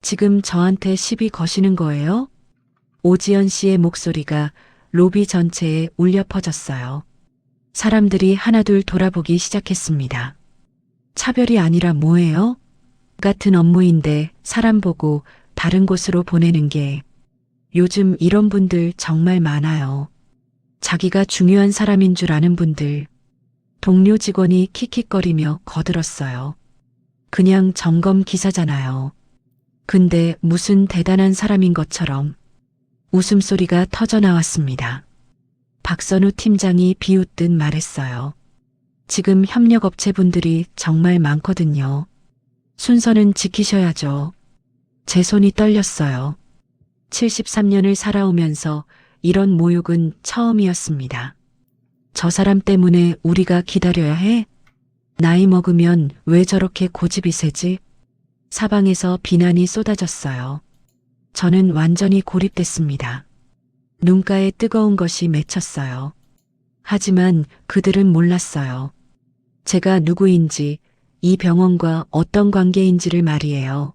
지금 저한테 시비 거시는 거예요? 오지연 씨의 목소리가 로비 전체에 울려 퍼졌어요. 사람들이 하나둘 돌아보기 시작했습니다. 차별이 아니라 뭐예요? 같은 업무인데 사람 보고 다른 곳으로 보내는 게 요즘 이런 분들 정말 많아요. 자기가 중요한 사람인 줄 아는 분들. 동료 직원이 킥킥거리며 거들었어요. 그냥 점검 기사잖아요. 근데 무슨 대단한 사람인 것처럼 웃음소리가 터져 나왔습니다. 박선우 팀장이 비웃듯 말했어요. 지금 협력업체분들이 정말 많거든요. 순서는 지키셔야죠. 제 손이 떨렸어요. 73년을 살아오면서 이런 모욕은 처음이었습니다. 저 사람 때문에 우리가 기다려야 해? 나이 먹으면 왜 저렇게 고집이 세지? 사방에서 비난이 쏟아졌어요. 저는 완전히 고립됐습니다. 눈가에 뜨거운 것이 맺혔어요. 하지만 그들은 몰랐어요. 제가 누구인지, 이 병원과 어떤 관계인지를 말이에요.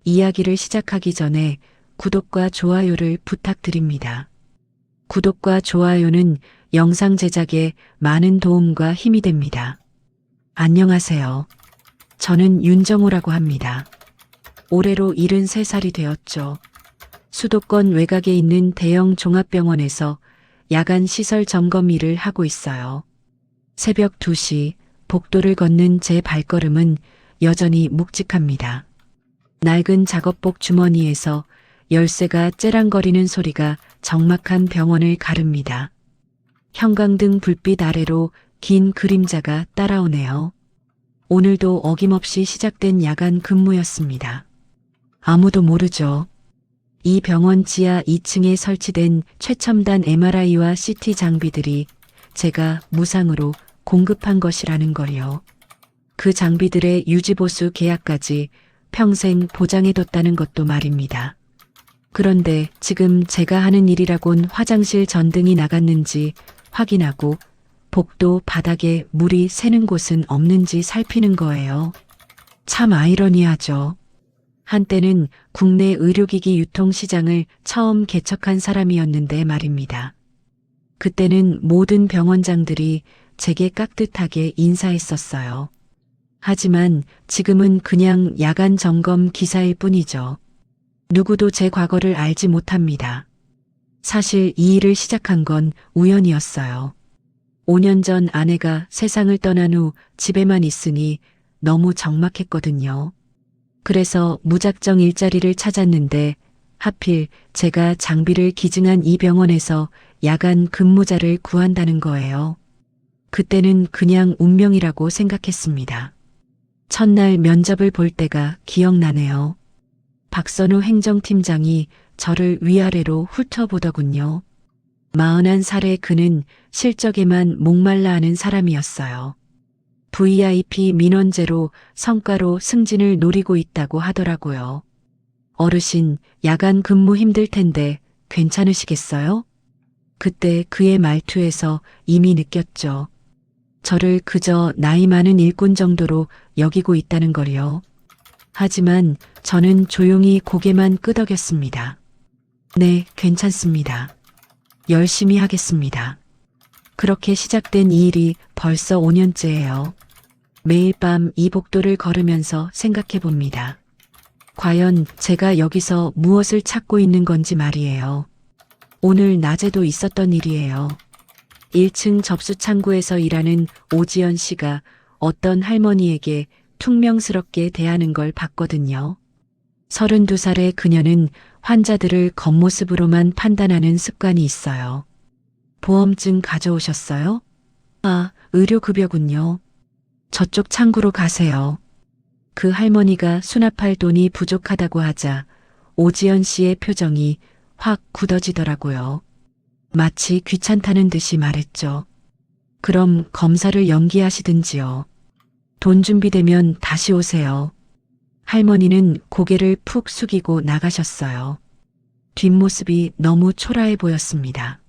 이야기를 시작하기 전에 구독과 좋아요를 부탁드립니다. 구독과 좋아요는 영상 제작에 많은 도움과 힘이 됩니다. 안녕하세요. 저는 윤정호라고 합니다. 올해로 73살이 되었죠. 수도권 외곽에 있는 대형 종합병원에서 야간 시설 점검 일을 하고 있어요. 새벽 2시 복도를 걷는 제 발걸음은 여전히 묵직합니다. 낡은 작업복 주머니에서 열쇠가 째랑거리는 소리가 적막한 병원을 가릅니다. 형광등 불빛 아래로 긴 그림자가 따라오네요. 오늘도 어김없이 시작된 야간 근무였습니다. 아무도 모르죠. 이 병원 지하 2층에 설치된 최첨단 MRI와 CT 장비들이 제가 무상으로 공급한 것이라는 걸요. 그 장비들의 유지보수 계약까지 평생 보장해뒀다는 것도 말입니다. 그런데 지금 제가 하는 일이라곤 화장실 전등이 나갔는지 확인하고 복도 바닥에 물이 새는 곳은 없는지 살피는 거예요. 참 아이러니하죠. 한때는 국내 의료기기 유통시장을 처음 개척한 사람이었는데 말입니다. 그때는 모든 병원장들이 제게 깍듯하게 인사했었어요. 하지만 지금은 그냥 야간 점검 기사일 뿐이죠. 누구도 제 과거를 알지 못합니다. 사실 이 일을 시작한 건 우연이었어요. 5년 전 아내가 세상을 떠난 후 집에만 있으니 너무 적막했거든요. 그래서 무작정 일자리를 찾았는데 하필 제가 장비를 기증한 이 병원에서 야간 근무자를 구한다는 거예요. 그때는 그냥 운명이라고 생각했습니다. 첫날 면접을 볼 때가 기억나네요. 박선우 행정팀장이 저를 위아래로 훑어보더군요. 41살의 그는 실적에만 목말라 하는 사람이었어요. VIP 민원제로 성과로 승진을 노리고 있다고 하더라고요. 어르신, 야간 근무 힘들 텐데 괜찮으시겠어요? 그때 그의 말투에서 이미 느꼈죠. 저를 그저 나이 많은 일꾼 정도로 여기고 있다는 걸요. 하지만 저는 조용히 고개만 끄덕였습니다. 네, 괜찮습니다. 열심히 하겠습니다. 그렇게 시작된 이 일이 벌써 5년째예요. 매일 밤 이 복도를 걸으면서 생각해 봅니다. 과연 제가 여기서 무엇을 찾고 있는 건지 말이에요. 오늘 낮에도 있었던 일이에요. 1층 접수 창구에서 일하는 오지연 씨가 어떤 할머니에게 퉁명스럽게 대하는 걸 봤거든요. 32살의 그녀는 환자들을 겉모습으로만 판단하는 습관이 있어요. 보험증 가져오셨어요? 아, 의료급여군요. 저쪽 창구로 가세요. 그 할머니가 수납할 돈이 부족하다고 하자 오지연 씨의 표정이 확 굳어지더라고요. 마치 귀찮다는 듯이 말했죠. 그럼 검사를 연기하시든지요. 돈 준비되면 다시 오세요. 할머니는 고개를 푹 숙이고 나가셨어요. 뒷모습이 너무 초라해 보였습니다.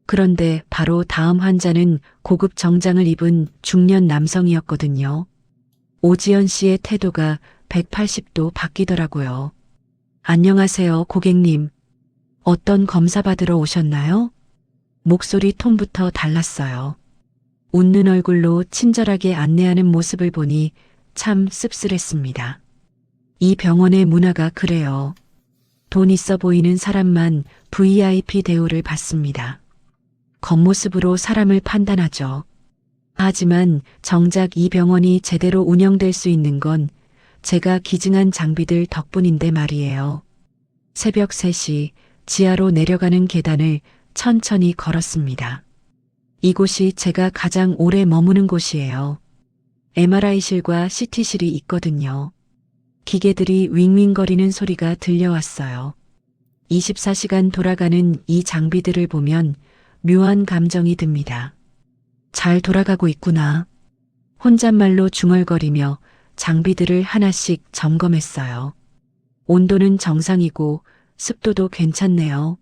그런데 바로 다음 환자는 고급 정장을 입은 중년 남성이었거든요. 오지연 씨의 태도가 180도 바뀌더라고요. 안녕하세요, 고객님. 어떤 검사 받으러 오셨나요? 목소리 톤부터 달랐어요. 웃는 얼굴로 친절하게 안내하는 모습을 보니 참 씁쓸했습니다. 이 병원의 문화가 그래요. 돈 있어 보이는 사람만 VIP 대우를 받습니다. 겉모습으로 사람을 판단하죠. 하지만 정작 이 병원이 제대로 운영될 수 있는 건 제가 기증한 장비들 덕분인데 말이에요. 새벽 3시 지하로 내려가는 계단을 천천히 걸었습니다. 이곳이 제가 가장 오래 머무는 곳이에요. MRI실과 CT실이 있거든요. 기계들이 윙윙거리는 소리가 들려왔어요. 24시간 돌아가는 이 장비들을 보면 묘한 감정이 듭니다. 잘 돌아가고 있구나. 혼잣말로 중얼거리며 장비들을 하나씩 점검했어요. 온도는 정상이고 습도도 괜찮네요.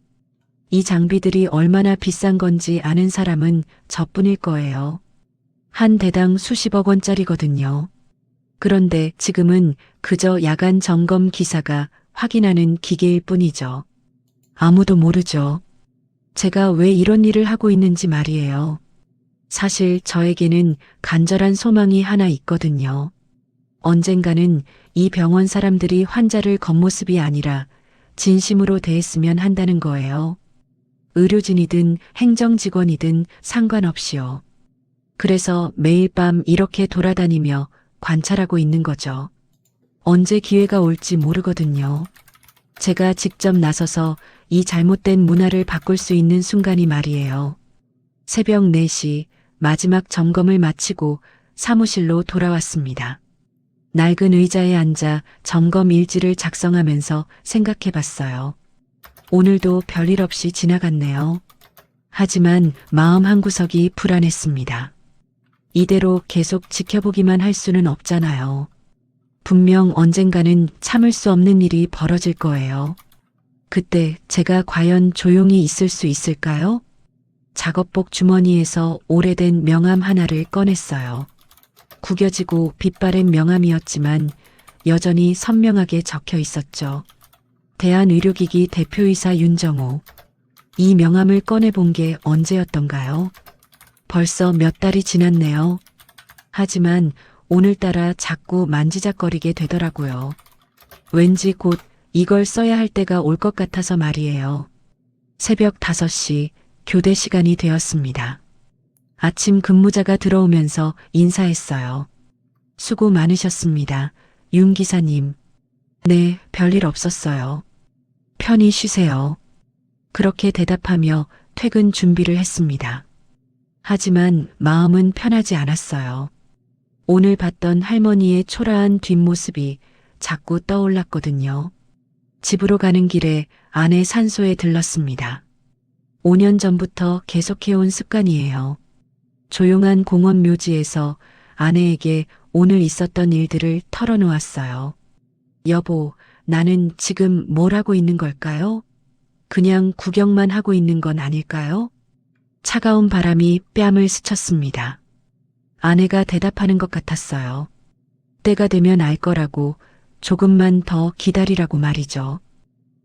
이 장비들이 얼마나 비싼 건지 아는 사람은 저뿐일 거예요. 한 대당 수십억 원짜리거든요. 그런데 지금은 그저 야간 점검 기사가 확인하는 기계일 뿐이죠. 아무도 모르죠. 제가 왜 이런 일을 하고 있는지 말이에요. 사실 저에게는 간절한 소망이 하나 있거든요. 언젠가는 이 병원 사람들이 환자를 겉모습이 아니라 진심으로 대했으면 한다는 거예요. 의료진이든 행정직원이든 상관없이요. 그래서 매일 밤 이렇게 돌아다니며 관찰하고 있는 거죠. 언제 기회가 올지 모르거든요. 제가 직접 나서서 이 잘못된 문화를 바꿀 수 있는 순간이 말이에요. 새벽 4시 마지막 점검을 마치고 사무실로 돌아왔습니다. 낡은 의자에 앉아 점검 일지를 작성하면서 생각해 봤어요. 오늘도 별일 없이 지나갔네요. 하지만 마음 한구석이 불안했습니다. 이대로 계속 지켜보기만 할 수는 없잖아요. 분명 언젠가는 참을 수 없는 일이 벌어질 거예요. 그때 제가 과연 조용히 있을 수 있을까요? 작업복 주머니에서 오래된 명함 하나를 꺼냈어요. 구겨지고 빛바랜 명함이었지만 여전히 선명하게 적혀 있었죠. 대한의료기기 대표이사 윤정호. 이 명함을 꺼내본 게 언제였던가요? 벌써 몇 달이 지났네요. 하지만 오늘따라 자꾸 만지작거리게 되더라고요. 왠지 곧 이걸 써야 할 때가 올 것 같아서 말이에요. 새벽 5시 교대 시간이 되었습니다. 아침 근무자가 들어오면서 인사했어요. 수고 많으셨습니다. 윤 기사님. 네, 별일 없었어요. 편히 쉬세요. 그렇게 대답하며 퇴근 준비를 했습니다. 하지만 마음은 편하지 않았어요. 오늘 봤던 할머니의 초라한 뒷모습이 자꾸 떠올랐거든요. 집으로 가는 길에 아내 산소에 들렀습니다. 5년 전부터 계속해온 습관이에요. 조용한 공원 묘지에서 아내에게 오늘 있었던 일들을 털어놓았어요. 여보, 나는 지금 뭘 하고 있는 걸까요? 그냥 구경만 하고 있는 건 아닐까요? 차가운 바람이 뺨을 스쳤습니다. 아내가 대답하는 것 같았어요. 때가 되면 알 거라고, 조금만 더 기다리라고 말이죠.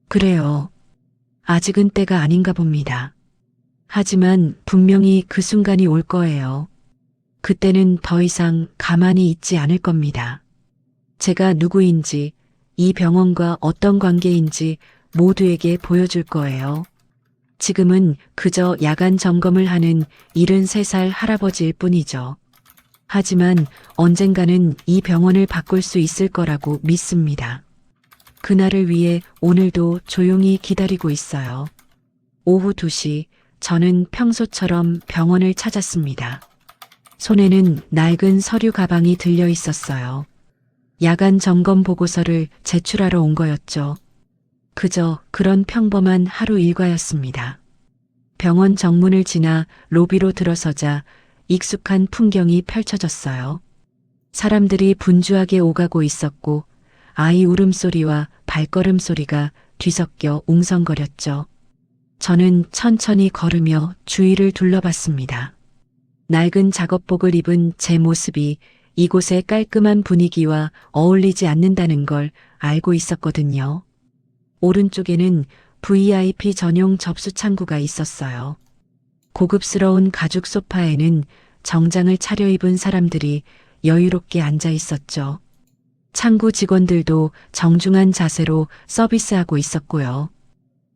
그래요. 아직은 때가 아닌가 봅니다. 하지만 분명히 그 순간이 올 거예요. 그때는 더 이상 가만히 있지 않을 겁니다. 제가 누구인지, 이 병원과 어떤 관계인지 모두에게 보여줄 거예요. 지금은 그저 야간 점검을 하는 73살 할아버지일 뿐이죠. 하지만 언젠가는 이 병원을 바꿀 수 있을 거라고 믿습니다. 그날을 위해 오늘도 조용히 기다리고 있어요. 오후 2시 저는 평소처럼 병원을 찾았습니다. 손에는 낡은 서류 가방이 들려 있었어요. 야간 점검 보고서를 제출하러 온 거였죠. 그저 그런 평범한 하루 일과였습니다. 병원 정문을 지나 로비로 들어서자 익숙한 풍경이 펼쳐졌어요. 사람들이 분주하게 오가고 있었고 아이 울음소리와 발걸음 소리가 뒤섞여 웅성거렸죠. 저는 천천히 걸으며 주위를 둘러봤습니다. 낡은 작업복을 입은 제 모습이 이곳의 깔끔한 분위기와 어울리지 않는다는 걸 알고 있었거든요. 오른쪽에는 VIP 전용 접수 창구가 있었어요. 고급스러운 가죽 소파에는 정장을 차려입은 사람들이 여유롭게 앉아 있었죠. 창구 직원들도 정중한 자세로 서비스하고 있었고요.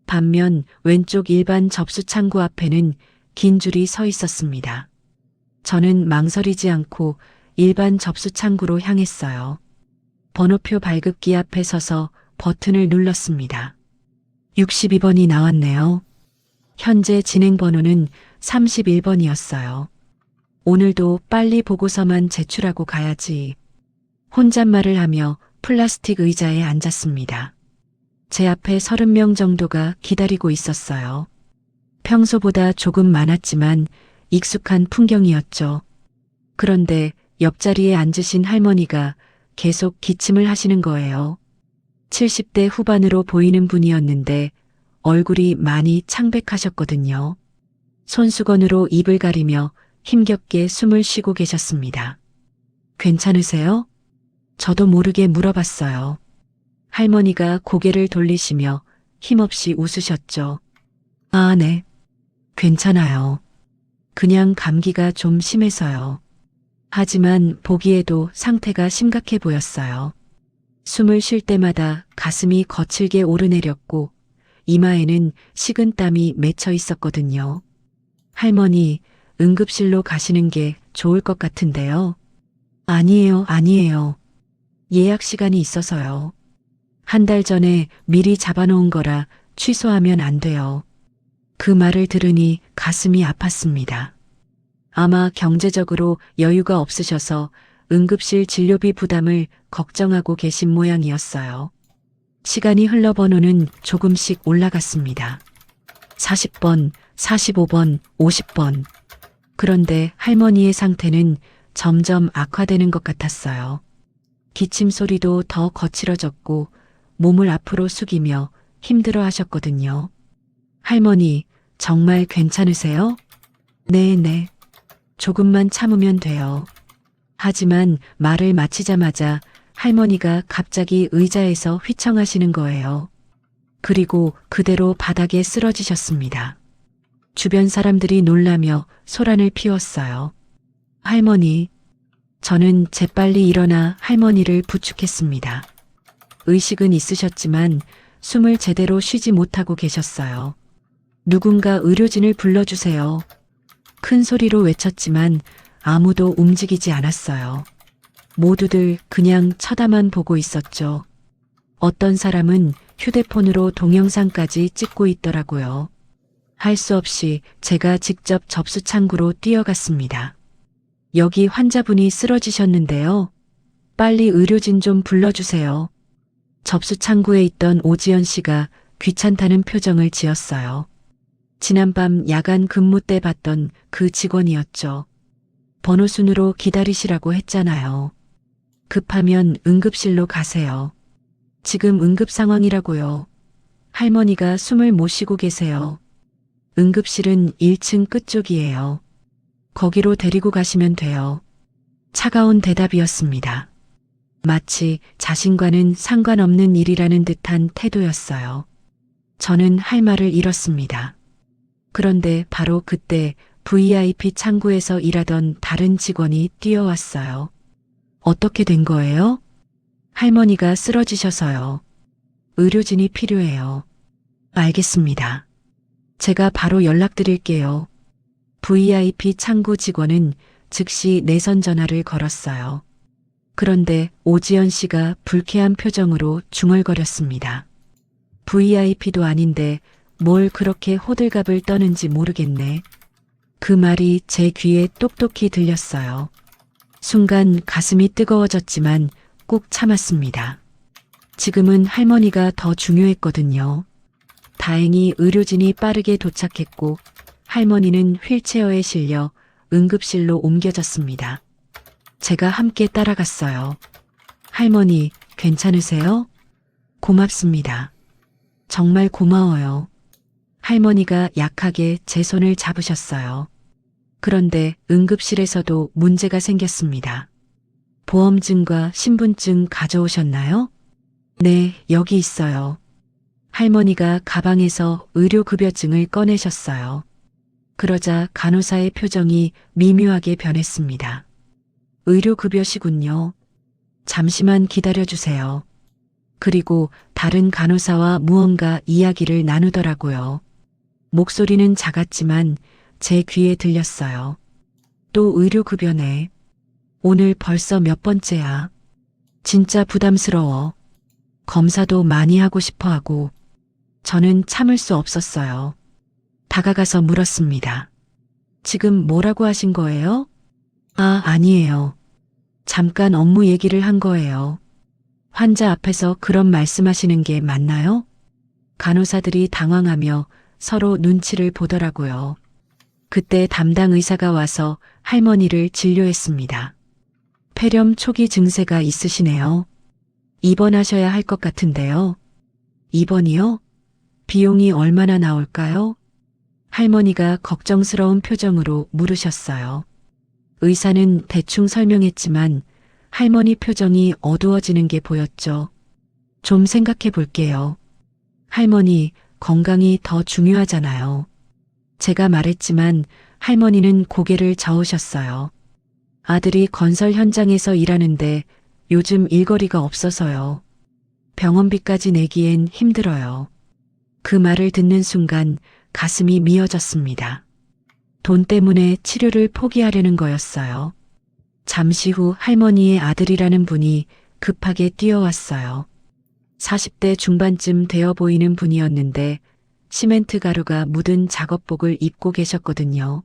반면 왼쪽 일반 접수 창구 앞에는 긴 줄이 서 있었습니다. 저는 망설이지 않고 일반 접수 창구로 향했어요. 번호표 발급기 앞에 서서 버튼을 눌렀습니다. 62번이 나왔네요. 현재 진행 번호는 31번이었어요. 오늘도 빨리 보고서만 제출하고 가야지. 혼잣말을 하며 플라스틱 의자에 앉았습니다. 제 앞에 30명 정도가 기다리고 있었어요. 평소보다 조금 많았지만 익숙한 풍경이었죠. 그런데 옆자리에 앉으신 할머니가 계속 기침을 하시는 거예요. 70대 후반으로 보이는 분이었는데 얼굴이 많이 창백하셨거든요. 손수건으로 입을 가리며 힘겹게 숨을 쉬고 계셨습니다. 괜찮으세요? 저도 모르게 물어봤어요. 할머니가 고개를 돌리시며 힘없이 웃으셨죠. 아, 네. 괜찮아요. 그냥 감기가 좀 심해서요. 하지만 보기에도 상태가 심각해 보였어요. 숨을 쉴 때마다 가슴이 거칠게 오르내렸고 이마에는 식은땀이 맺혀 있었거든요. 할머니, 응급실로 가시는 게 좋을 것 같은데요. 아니에요. 예약 시간이 있어서요. 한 달 전에 미리 잡아놓은 거라 취소하면 안 돼요. 그 말을 들으니 가슴이 아팠습니다. 아마 경제적으로 여유가 없으셔서 응급실 진료비 부담을 걱정하고 계신 모양이었어요. 시간이 흘러 번호는 조금씩 올라갔습니다. 40번, 45번, 50번. 그런데 할머니의 상태는 점점 악화되는 것 같았어요. 기침 소리도 더 거칠어졌고 몸을 앞으로 숙이며 힘들어 하셨거든요. 할머니, 정말 괜찮으세요? 네. 조금만 참으면 돼요. 하지만 말을 마치자마자 할머니가 갑자기 의자에서 휘청하시는 거예요. 그리고 그대로 바닥에 쓰러지셨습니다. 주변 사람들이 놀라며 소란을 피웠어요. 할머니, 저는 재빨리 일어나 할머니를 부축했습니다. 의식은 있으셨지만 숨을 제대로 쉬지 못하고 계셨어요. 누군가 의료진을 불러주세요. 큰 소리로 외쳤지만 아무도 움직이지 않았어요. 모두들 그냥 쳐다만 보고 있었죠. 어떤 사람은 휴대폰으로 동영상까지 찍고 있더라고요. 할 수 없이 제가 직접 접수 창구로 뛰어갔습니다. 여기 환자분이 쓰러지셨는데요. 빨리 의료진 좀 불러주세요. 접수 창구에 있던 오지연 씨가 귀찮다는 표정을 지었어요. 지난밤 야간 근무 때 봤던 그 직원이었죠. 번호 순으로 기다리시라고 했잖아요. 급하면 응급실로 가세요. 지금 응급 상황이라고요. 할머니가 숨을 못 쉬고 계세요. 응급실은 1층 끝쪽이에요. 거기로 데리고 가시면 돼요. 차가운 대답이었습니다. 마치 자신과는 상관없는 일이라는 듯한 태도였어요. 저는 할 말을 잃었습니다. 그런데 바로 그때 VIP 창구에서 일하던 다른 직원이 뛰어왔어요. 어떻게 된 거예요? 할머니가 쓰러지셔서요. 의료진이 필요해요. 알겠습니다. 제가 바로 연락드릴게요. VIP 창구 직원은 즉시 내선 전화를 걸었어요. 그런데 오지연 씨가 불쾌한 표정으로 중얼거렸습니다. VIP도 아닌데 뭘 그렇게 호들갑을 떠는지 모르겠네. 그 말이 제 귀에 똑똑히 들렸어요. 순간 가슴이 뜨거워졌지만 꾹 참았습니다. 지금은 할머니가 더 중요했거든요. 다행히 의료진이 빠르게 도착했고 할머니는 휠체어에 실려 응급실로 옮겨졌습니다. 제가 함께 따라갔어요. 할머니, 괜찮으세요? 고맙습니다. 정말 고마워요. 할머니가 약하게 제 손을 잡으셨어요. 그런데 응급실에서도 문제가 생겼습니다. 보험증과 신분증 가져오셨나요? 네, 여기 있어요. 할머니가 가방에서 의료급여증을 꺼내셨어요. 그러자 간호사의 표정이 미묘하게 변했습니다. 의료급여시군요. 잠시만 기다려주세요. 그리고 다른 간호사와 무언가 이야기를 나누더라고요. 목소리는 작았지만 제 귀에 들렸어요. 또 의료급여네. 오늘 벌써 몇 번째야. 진짜 부담스러워. 검사도 많이 하고 싶어 하고. 저는 참을 수 없었어요. 다가가서 물었습니다. 지금 뭐라고 하신 거예요? 아니에요. 잠깐 업무 얘기를 한 거예요. 환자 앞에서 그런 말씀하시는 게 맞나요? 간호사들이 당황하며 서로 눈치를 보더라고요. 그때 담당 의사가 와서 할머니를 진료했습니다. 폐렴 초기 증세가 있으시네요. 입원하셔야 할 것 같은데요. 입원이요? 비용이 얼마나 나올까요? 할머니가 걱정스러운 표정으로 물으셨어요. 의사는 대충 설명했지만 할머니 표정이 어두워지는 게 보였죠. 좀 생각해 볼게요. 할머니, 건강이 더 중요하잖아요. 제가 말했지만 할머니는 고개를 저으셨어요. 아들이 건설 현장에서 일하는데 요즘 일거리가 없어서요. 병원비까지 내기엔 힘들어요. 그 말을 듣는 순간 가슴이 미어졌습니다. 돈 때문에 치료를 포기하려는 거였어요. 잠시 후 할머니의 아들이라는 분이 급하게 뛰어왔어요. 40대 중반쯤 되어 보이는 분이었는데 시멘트 가루가 묻은 작업복을 입고 계셨거든요.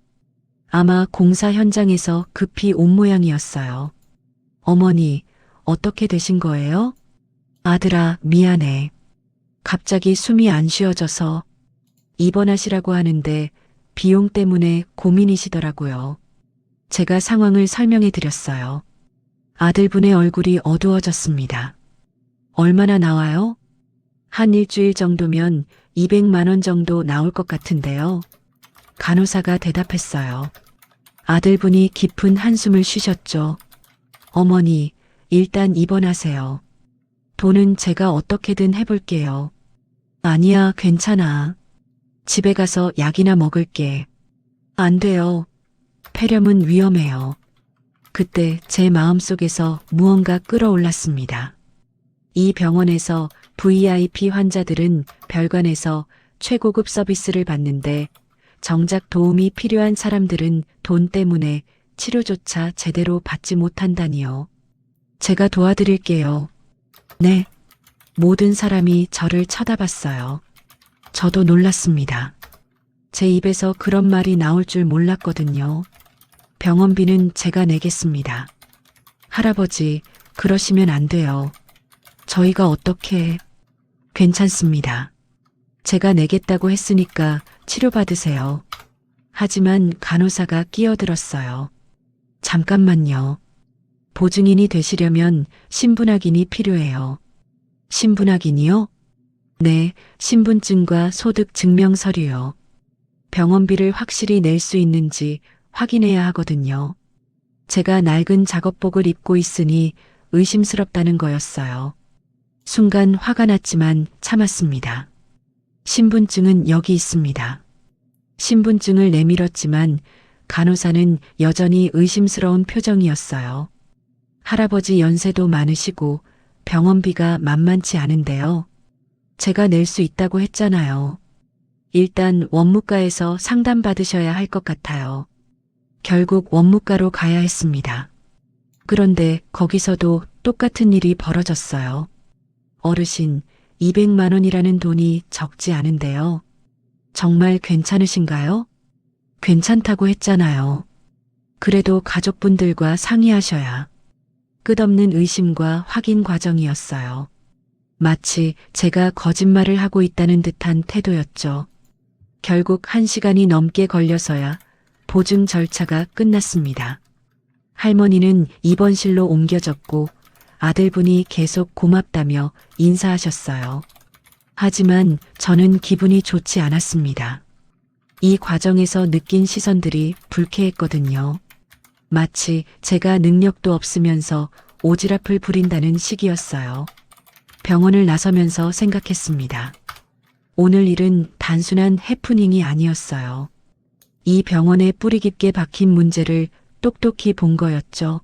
아마 공사 현장에서 급히 온 모양이었어요. 어머니, 어떻게 되신 거예요? 아들아, 미안해. 갑자기 숨이 안 쉬어져서 입원하시라고 하는데 비용 때문에 고민이시더라고요. 제가 상황을 설명해 드렸어요. 아들분의 얼굴이 어두워졌습니다. 얼마나 나와요? 한 일주일 정도면 200만 원 정도 나올 것 같은데요. 간호사가 대답했어요. 아들분이 깊은 한숨을 쉬셨죠. 어머니, 일단 입원하세요. 돈은 제가 어떻게든 해볼게요. 아니야, 괜찮아. 집에 가서 약이나 먹을게. 안 돼요. 폐렴은 위험해요. 그때 제 마음속에서 무언가 끌어올랐습니다. 이 병원에서 VIP 환자들은 별관에서 최고급 서비스를 받는데 정작 도움이 필요한 사람들은 돈 때문에 치료조차 제대로 받지 못한다니요. 제가 도와드릴게요. 네. 모든 사람이 저를 쳐다봤어요. 저도 놀랐습니다. 제 입에서 그런 말이 나올 줄 몰랐거든요. 병원비는 제가 내겠습니다. 할아버지, 그러시면 안 돼요. 저희가 어떻게... 괜찮습니다. 제가 내겠다고 했으니까 치료받으세요. 하지만 간호사가 끼어들었어요. 잠깐만요. 보증인이 되시려면 신분확인이 필요해요. 신분확인이요? 네, 신분증과 소득증명서류요. 병원비를 확실히 낼 수 있는지 확인해야 하거든요. 제가 낡은 작업복을 입고 있으니 의심스럽다는 거였어요. 순간 화가 났지만 참았습니다. 신분증은 여기 있습니다. 신분증을 내밀었지만 간호사는 여전히 의심스러운 표정이었어요. 할아버지 연세도 많으시고 병원비가 만만치 않은데요. 제가 낼 수 있다고 했잖아요. 일단 원무과에서 상담받으셔야 할 것 같아요. 결국 원무과로 가야 했습니다. 그런데 거기서도 똑같은 일이 벌어졌어요. 어르신, 200만 원이라는 돈이 적지 않은데요. 정말 괜찮으신가요? 괜찮다고 했잖아요. 그래도 가족분들과 상의하셔야. 끝없는 의심과 확인 과정이었어요. 마치 제가 거짓말을 하고 있다는 듯한 태도였죠. 결국 1시간이 넘게 걸려서야 보증 절차가 끝났습니다. 할머니는 입원실로 옮겨졌고 아들분이 계속 고맙다며 인사하셨어요. 하지만 저는 기분이 좋지 않았습니다. 이 과정에서 느낀 시선들이 불쾌했거든요. 마치 제가 능력도 없으면서 오지랖을 부린다는 식이었어요. 병원을 나서면서 생각했습니다. 오늘 일은 단순한 해프닝이 아니었어요. 이 병원에 뿌리 깊게 박힌 문제를 똑똑히 본 거였죠.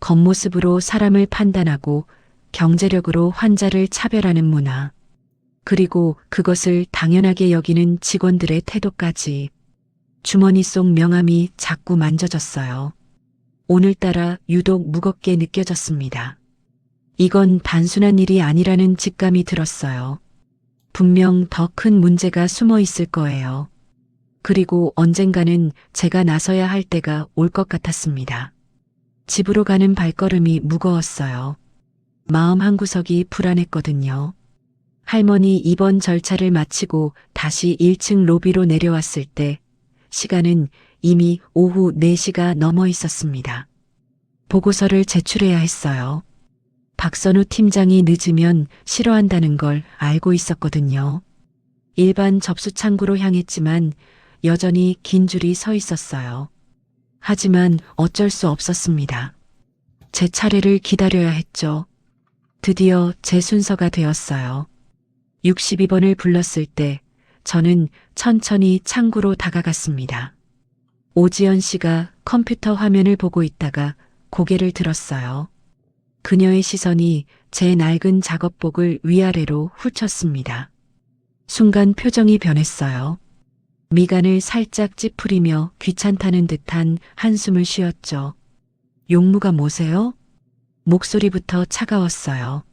겉모습으로 사람을 판단하고 경제력으로 환자를 차별하는 문화. 그리고 그것을 당연하게 여기는 직원들의 태도까지. 주머니 속 명함이 자꾸 만져졌어요. 오늘따라 유독 무겁게 느껴졌습니다. 이건 단순한 일이 아니라는 직감이 들었어요. 분명 더 큰 문제가 숨어 있을 거예요. 그리고 언젠가는 제가 나서야 할 때가 올 것 같았습니다. 집으로 가는 발걸음이 무거웠어요. 마음 한구석이 불안했거든요. 할머니 입원 절차를 마치고 다시 1층 로비로 내려왔을 때 시간은 이미 오후 4시가 넘어 있었습니다. 보고서를 제출해야 했어요. 박선우 팀장이 늦으면 싫어한다는 걸 알고 있었거든요. 일반 접수 창구로 향했지만 여전히 긴 줄이 서 있었어요. 하지만 어쩔 수 없었습니다. 제 차례를 기다려야 했죠. 드디어 제 순서가 되었어요. 62번을 불렀을 때 저는 천천히 창구로 다가갔습니다. 오지연 씨가 컴퓨터 화면을 보고 있다가 고개를 들었어요. 그녀의 시선이 제 낡은 작업복을 위아래로 훑쳤습니다. 순간 표정이 변했어요. 미간을 살짝 찌푸리며 귀찮다는 듯한 한숨을 쉬었죠. 용무가 뭐세요? 목소리부터 차가웠어요.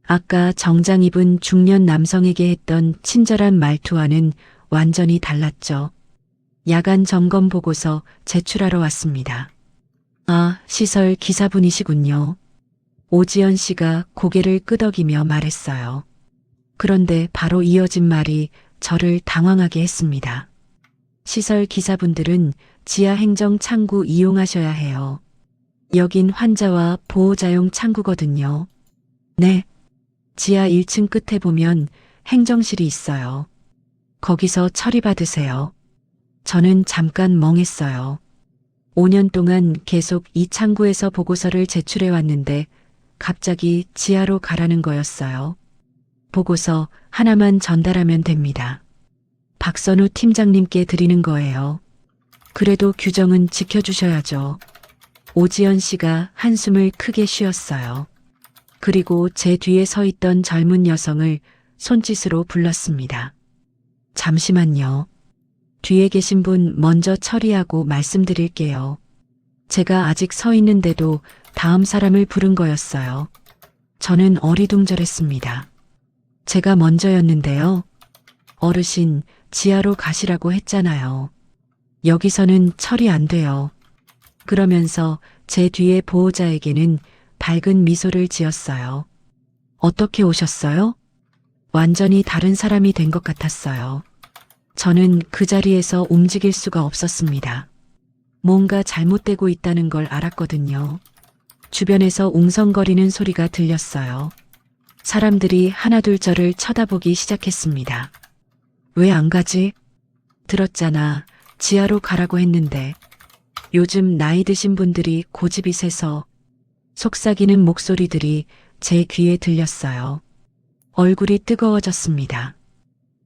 아까 정장 입은 중년 남성에게 했던 친절한 말투와는 완전히 달랐죠. 야간 점검 보고서 제출하러 왔습니다. 아, 시설 기사분이시군요. 오지연 씨가 고개를 끄덕이며 말했어요. 그런데 바로 이어진 말이 저를 당황하게 했습니다. 시설 기사분들은 지하 행정 창구 이용하셔야 해요. 여긴 환자와 보호자용 창구거든요. 네. 지하 1층 끝에 보면 행정실이 있어요. 거기서 처리받으세요. 저는 잠깐 멍했어요. 5년 동안 계속 이 창구에서 보고서를 제출해 왔는데 갑자기 지하로 가라는 거였어요. 보고서 하나만 전달하면 됩니다. 박선우 팀장님께 드리는 거예요. 그래도 규정은 지켜주셔야죠. 오지연 씨가 한숨을 크게 쉬었어요. 그리고 제 뒤에 서 있던 젊은 여성을 손짓으로 불렀습니다. 잠시만요. 뒤에 계신 분 먼저 처리하고 말씀드릴게요. 제가 아직 서 있는데도 다음 사람을 부른 거였어요. 저는 어리둥절했습니다. 제가 먼저였는데요. 어르신, 지하로 가시라고 했잖아요. 여기서는 처리 안 돼요. 그러면서 제 뒤에 보호자에게는 밝은 미소를 지었어요. 어떻게 오셨어요? 완전히 다른 사람이 된 것 같았어요. 저는 그 자리에서 움직일 수가 없었습니다. 뭔가 잘못되고 있다는 걸 알았거든요. 주변에서 웅성거리는 소리가 들렸어요. 사람들이 하나둘 저를 쳐다보기 시작했습니다. 왜 안 가지? 들었잖아. 지하로 가라고 했는데. 요즘 나이 드신 분들이 고집이 세서. 속삭이는 목소리들이 제 귀에 들렸어요. 얼굴이 뜨거워졌습니다.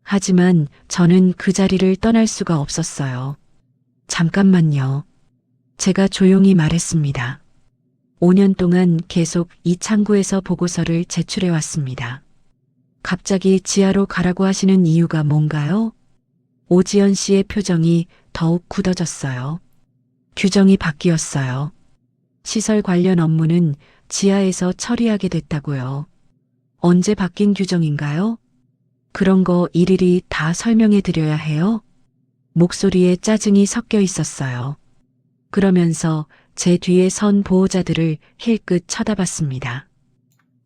하지만 저는 그 자리를 떠날 수가 없었어요. 잠깐만요. 제가 조용히 말했습니다. 5년 동안 계속 이 창구에서 보고서를 제출해 왔습니다. 갑자기 지하로 가라고 하시는 이유가 뭔가요? 오지연 씨의 표정이 더욱 굳어졌어요. 규정이 바뀌었어요. 시설 관련 업무는 지하에서 처리하게 됐다고요. 언제 바뀐 규정인가요? 그런 거 일일이 다 설명해 드려야 해요? 목소리에 짜증이 섞여 있었어요. 그러면서 제 뒤에 선 보호자들을 힐끗 쳐다봤습니다.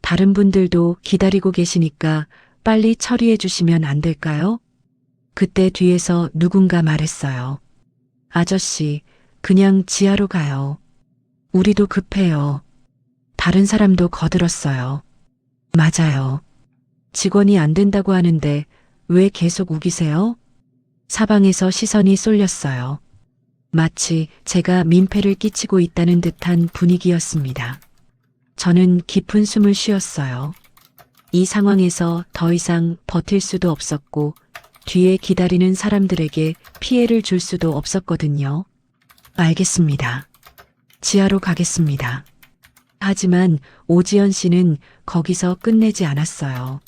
다른 분들도 기다리고 계시니까 빨리 처리해 주시면 안 될까요? 그때 뒤에서 누군가 말했어요. 아저씨, 그냥 지하로 가요. 우리도 급해요. 다른 사람도 거들었어요. 맞아요. 직원이 안 된다고 하는데 왜 계속 우기세요? 사방에서 시선이 쏠렸어요. 마치 제가 민폐를 끼치고 있다는 듯한 분위기였습니다. 저는 깊은 숨을 쉬었어요. 이 상황에서 더 이상 버틸 수도 없었고 뒤에 기다리는 사람들에게 피해를 줄 수도 없었거든요. 알겠습니다. 지하로 가겠습니다. 하지만 오지연 씨는 거기서 끝내지 않았어요.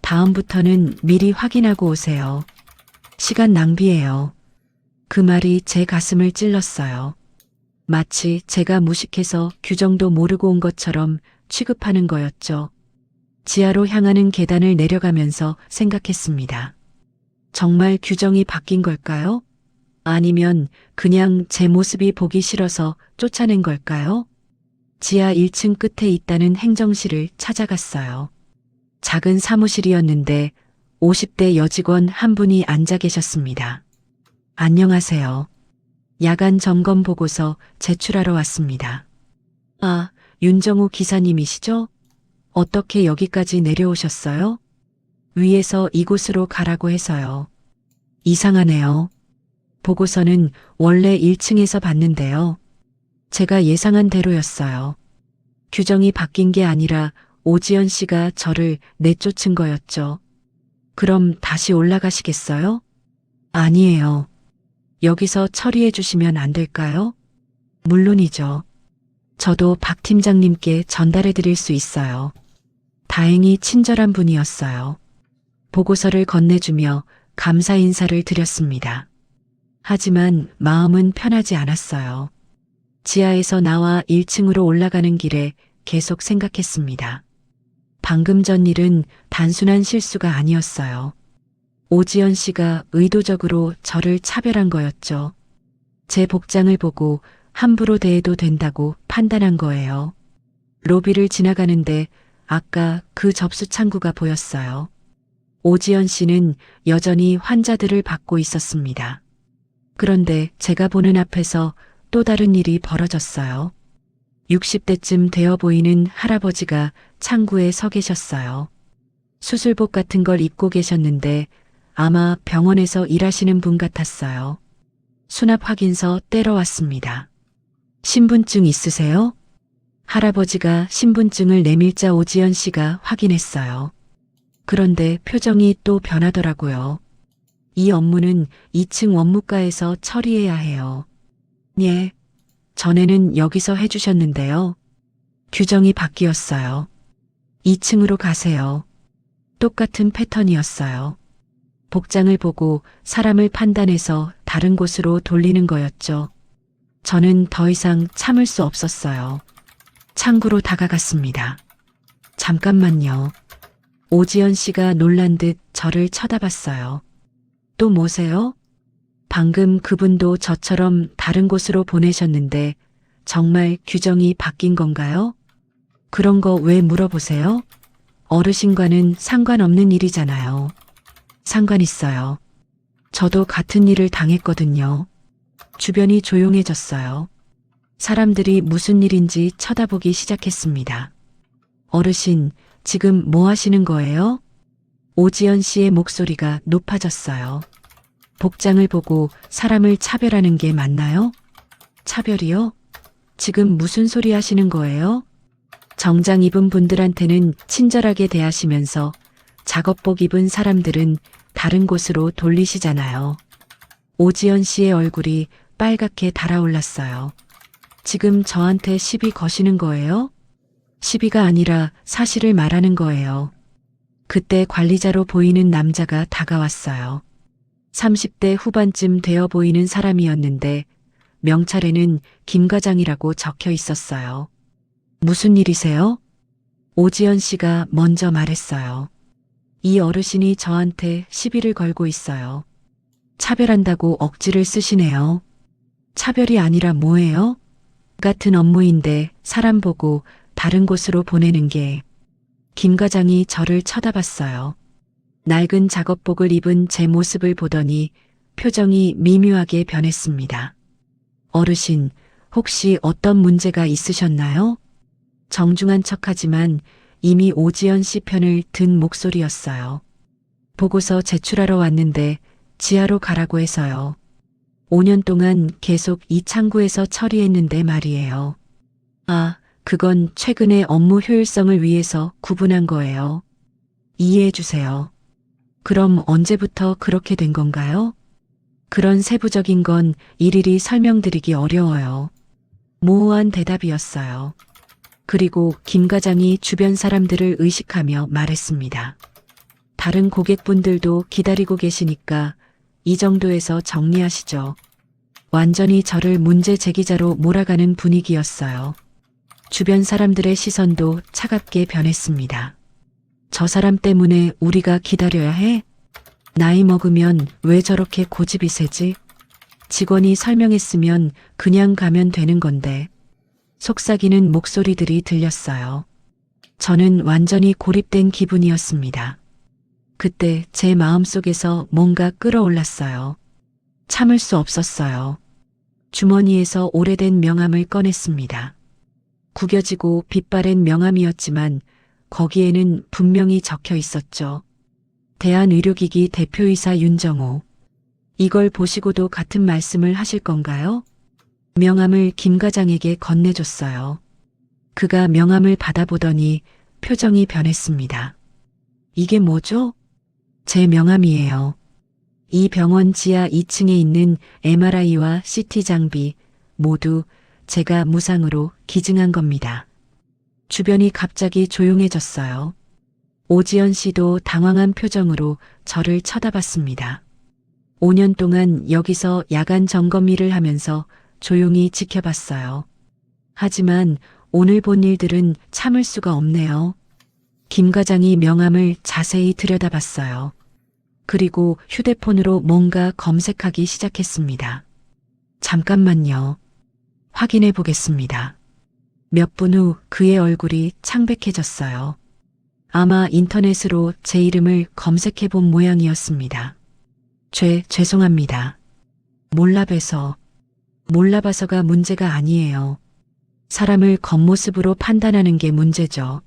다음부터는 미리 확인하고 오세요. 시간 낭비예요. 그 말이 제 가슴을 찔렀어요. 마치 제가 무식해서 규정도 모르고 온 것처럼 취급하는 거였죠. 지하로 향하는 계단을 내려가면서 생각했습니다. 정말 규정이 바뀐 걸까요? 아니면 그냥 제 모습이 보기 싫어서 쫓아낸 걸까요? 지하 1층 끝에 있다는 행정실을 찾아갔어요. 작은 사무실이었는데 50대 여직원 한 분이 앉아 계셨습니다. 안녕하세요. 야간 점검 보고서 제출하러 왔습니다. 아, 윤정우 기사님이시죠? 어떻게 여기까지 내려오셨어요? 위에서 이곳으로 가라고 해서요. 이상하네요. 보고서는 원래 1층에서 봤는데요. 제가 예상한 대로였어요. 규정이 바뀐 게 아니라 오지연 씨가 저를 내쫓은 거였죠. 그럼 다시 올라가시겠어요? 아니에요. 여기서 처리해 주시면 안 될까요? 물론이죠. 저도 박 팀장님께 전달해 드릴 수 있어요. 다행히 친절한 분이었어요. 보고서를 건네주며 감사 인사를 드렸습니다. 하지만 마음은 편하지 않았어요. 지하에서 나와 1층으로 올라가는 길에 계속 생각했습니다. 방금 전 일은 단순한 실수가 아니었어요. 오지연 씨가 의도적으로 저를 차별한 거였죠. 제 복장을 보고 함부로 대해도 된다고 판단한 거예요. 로비를 지나가는데 아까 그 접수 창구가 보였어요. 오지연 씨는 여전히 환자들을 받고 있었습니다. 그런데 제가 보는 앞에서 또 다른 일이 벌어졌어요. 60대쯤 되어 보이는 할아버지가 창구에 서 계셨어요. 수술복 같은 걸 입고 계셨는데 아마 병원에서 일하시는 분 같았어요. 수납 확인서 떼러 왔습니다. 신분증 있으세요? 할아버지가 신분증을 내밀자 오지연 씨가 확인했어요. 그런데 표정이 또 변하더라고요. 이 업무는 2층 원무과에서 처리해야 해요. 예, 전에는 여기서 해주셨는데요. 규정이 바뀌었어요. 2층으로 가세요. 똑같은 패턴이었어요. 복장을 보고 사람을 판단해서 다른 곳으로 돌리는 거였죠. 저는 더 이상 참을 수 없었어요. 창구로 다가갔습니다. 잠깐만요. 오지연 씨가 놀란 듯 저를 쳐다봤어요. 또 뭐세요? 방금 그분도 저처럼 다른 곳으로 보내셨는데 정말 규정이 바뀐 건가요? 그런 거 왜 물어보세요? 어르신과는 상관없는 일이잖아요. 상관 있어요. 저도 같은 일을 당했거든요. 주변이 조용해졌어요. 사람들이 무슨 일인지 쳐다보기 시작했습니다. 어르신, 지금 뭐 하시는 거예요? 오지연 씨의 목소리가 높아졌어요. 복장을 보고 사람을 차별하는 게 맞나요? 차별이요? 지금 무슨 소리 하시는 거예요? 정장 입은 분들한테는 친절하게 대하시면서 작업복 입은 사람들은 다른 곳으로 돌리시잖아요. 오지연 씨의 얼굴이 빨갛게 달아올랐어요. 지금 저한테 시비 거시는 거예요? 시비가 아니라 사실을 말하는 거예요. 그때 관리자로 보이는 남자가 다가왔어요. 30대 후반쯤 되어 보이는 사람이었는데 명찰에는 김 과장이라고 적혀 있었어요. 무슨 일이세요? 오지연 씨가 먼저 말했어요. 이 어르신이 저한테 시비를 걸고 있어요. 차별한다고 억지를 쓰시네요. 차별이 아니라 뭐예요? 같은 업무인데 사람 보고 다른 곳으로 보내는 게. 김 과장이 저를 쳐다봤어요. 낡은 작업복을 입은 제 모습을 보더니 표정이 미묘하게 변했습니다. 어르신, 혹시 어떤 문제가 있으셨나요? 정중한 척하지만 이미 오지연 씨 편을 든 목소리였어요. 보고서 제출하러 왔는데 지하로 가라고 해서요. 5년 동안 계속 이 창구에서 처리했는데 말이에요. 아, 그건 최근에 업무 효율성을 위해서 구분한 거예요. 이해해 주세요. 그럼 언제부터 그렇게 된 건가요? 그런 세부적인 건 일일이 설명드리기 어려워요. 모호한 대답이었어요. 그리고 김 과장이 주변 사람들을 의식하며 말했습니다. 다른 고객분들도 기다리고 계시니까 이 정도에서 정리하시죠. 완전히 저를 문제 제기자로 몰아가는 분위기였어요. 주변 사람들의 시선도 차갑게 변했습니다. 저 사람 때문에 우리가 기다려야 해? 나이 먹으면 왜 저렇게 고집이 세지? 직원이 설명했으면 그냥 가면 되는 건데. 속삭이는 목소리들이 들렸어요. 저는 완전히 고립된 기분이었습니다. 그때 제 마음속에서 뭔가 끌어올랐어요. 참을 수 없었어요. 주머니에서 오래된 명함을 꺼냈습니다. 구겨지고 빛바랜 명함이었지만 거기에는 분명히 적혀 있었죠. 대한의료기기 대표이사 윤정호. 이걸 보시고도 같은 말씀을 하실 건가요? 명함을 김 과장에게 건네줬어요. 그가 명함을 받아보더니 표정이 변했습니다. 이게 뭐죠? 제 명함이에요. 이 병원 지하 2층에 있는 MRI와 CT 장비 모두 제가 무상으로 기증한 겁니다. 주변이 갑자기 조용해졌어요. 오지연 씨도 당황한 표정으로 저를 쳐다봤습니다. 5년 동안 여기서 야간 점검 일을 하면서 조용히 지켜봤어요. 하지만 오늘 본 일들은 참을 수가 없네요. 김 과장이 명함을 자세히 들여다봤어요. 그리고 휴대폰으로 뭔가 검색하기 시작했습니다. 잠깐만요. 확인해 보겠습니다. 몇 분 후 그의 얼굴이 창백해졌어요. 아마 인터넷으로 제 이름을 검색해 본 모양이었습니다. 죄송합니다. 몰라봐서가 문제가 아니에요. 사람을 겉모습으로 판단하는 게 문제죠.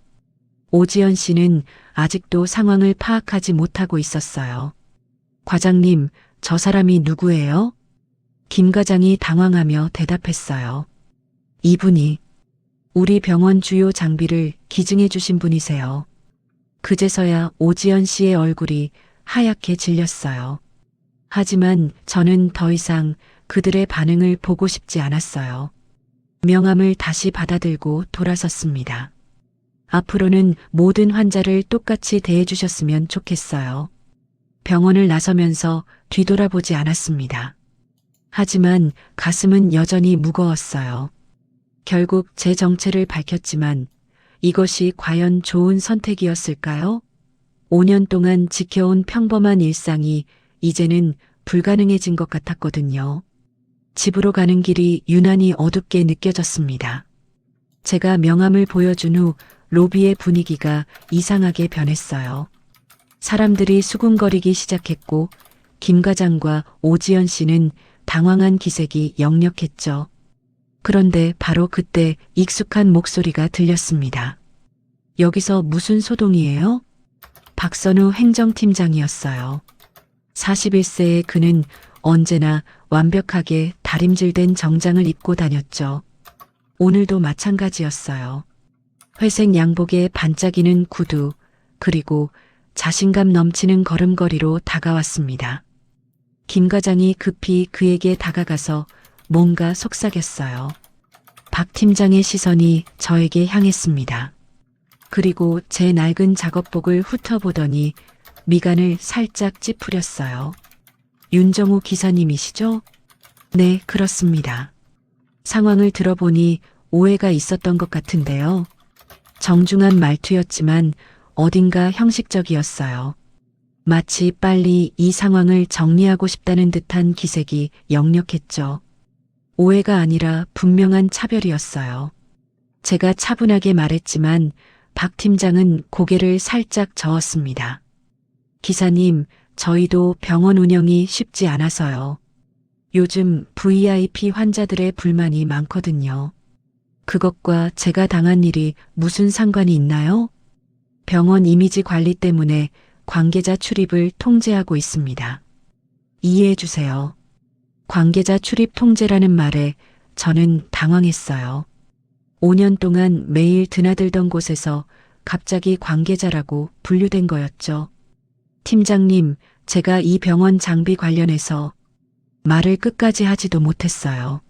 오지연 씨는 아직도 상황을 파악하지 못하고 있었어요. 과장님, 저 사람이 누구예요? 김 과장이 당황하며 대답했어요. 이분이 우리 병원 주요 장비를 기증해 주신 분이세요. 그제서야 오지연 씨의 얼굴이 하얗게 질렸어요. 하지만 저는 더 이상 그들의 반응을 보고 싶지 않았어요. 명함을 다시 받아들고 돌아섰습니다. 앞으로는 모든 환자를 똑같이 대해주셨으면 좋겠어요. 병원을 나서면서 뒤돌아보지 않았습니다. 하지만 가슴은 여전히 무거웠어요. 결국 제 정체를 밝혔지만 이것이 과연 좋은 선택이었을까요? 5년 동안 지켜온 평범한 일상이 이제는 불가능해진 것 같았거든요. 집으로 가는 길이 유난히 어둡게 느껴졌습니다. 제가 명함을 보여준 후 로비의 분위기가 이상하게 변했어요. 사람들이 수군거리기 시작했고 김 과장과 오지연 씨는 당황한 기색이 역력했죠. 그런데 바로 그때 익숙한 목소리가 들렸습니다. 여기서 무슨 소동이에요? 박선우 행정팀장이었어요. 41세의 그는 언제나 완벽하게 다림질된 정장을 입고 다녔죠. 오늘도 마찬가지였어요. 회색 양복에 반짝이는 구두, 그리고 자신감 넘치는 걸음걸이로 다가왔습니다. 김 과장이 급히 그에게 다가가서 뭔가 속삭였어요. 박 팀장의 시선이 저에게 향했습니다. 그리고 제 낡은 작업복을 훑어보더니 미간을 살짝 찌푸렸어요. 윤정호 기사님이시죠? 네, 그렇습니다. 상황을 들어보니 오해가 있었던 것 같은데요. 정중한 말투였지만 어딘가 형식적이었어요. 마치 빨리 이 상황을 정리하고 싶다는 듯한 기색이 역력했죠. 오해가 아니라 분명한 차별이었어요. 제가 차분하게 말했지만 박 팀장은 고개를 살짝 저었습니다. 기사님, 저희도 병원 운영이 쉽지 않아서요. 요즘 VIP 환자들의 불만이 많거든요. 그것과 제가 당한 일이 무슨 상관이 있나요? 병원 이미지 관리 때문에 관계자 출입을 통제하고 있습니다. 이해해 주세요. 관계자 출입 통제라는 말에 저는 당황했어요. 5년 동안 매일 드나들던 곳에서 갑자기 관계자라고 분류된 거였죠. 팀장님, 제가 이 병원 장비 관련해서 말을 끝까지 하지도 못했어요.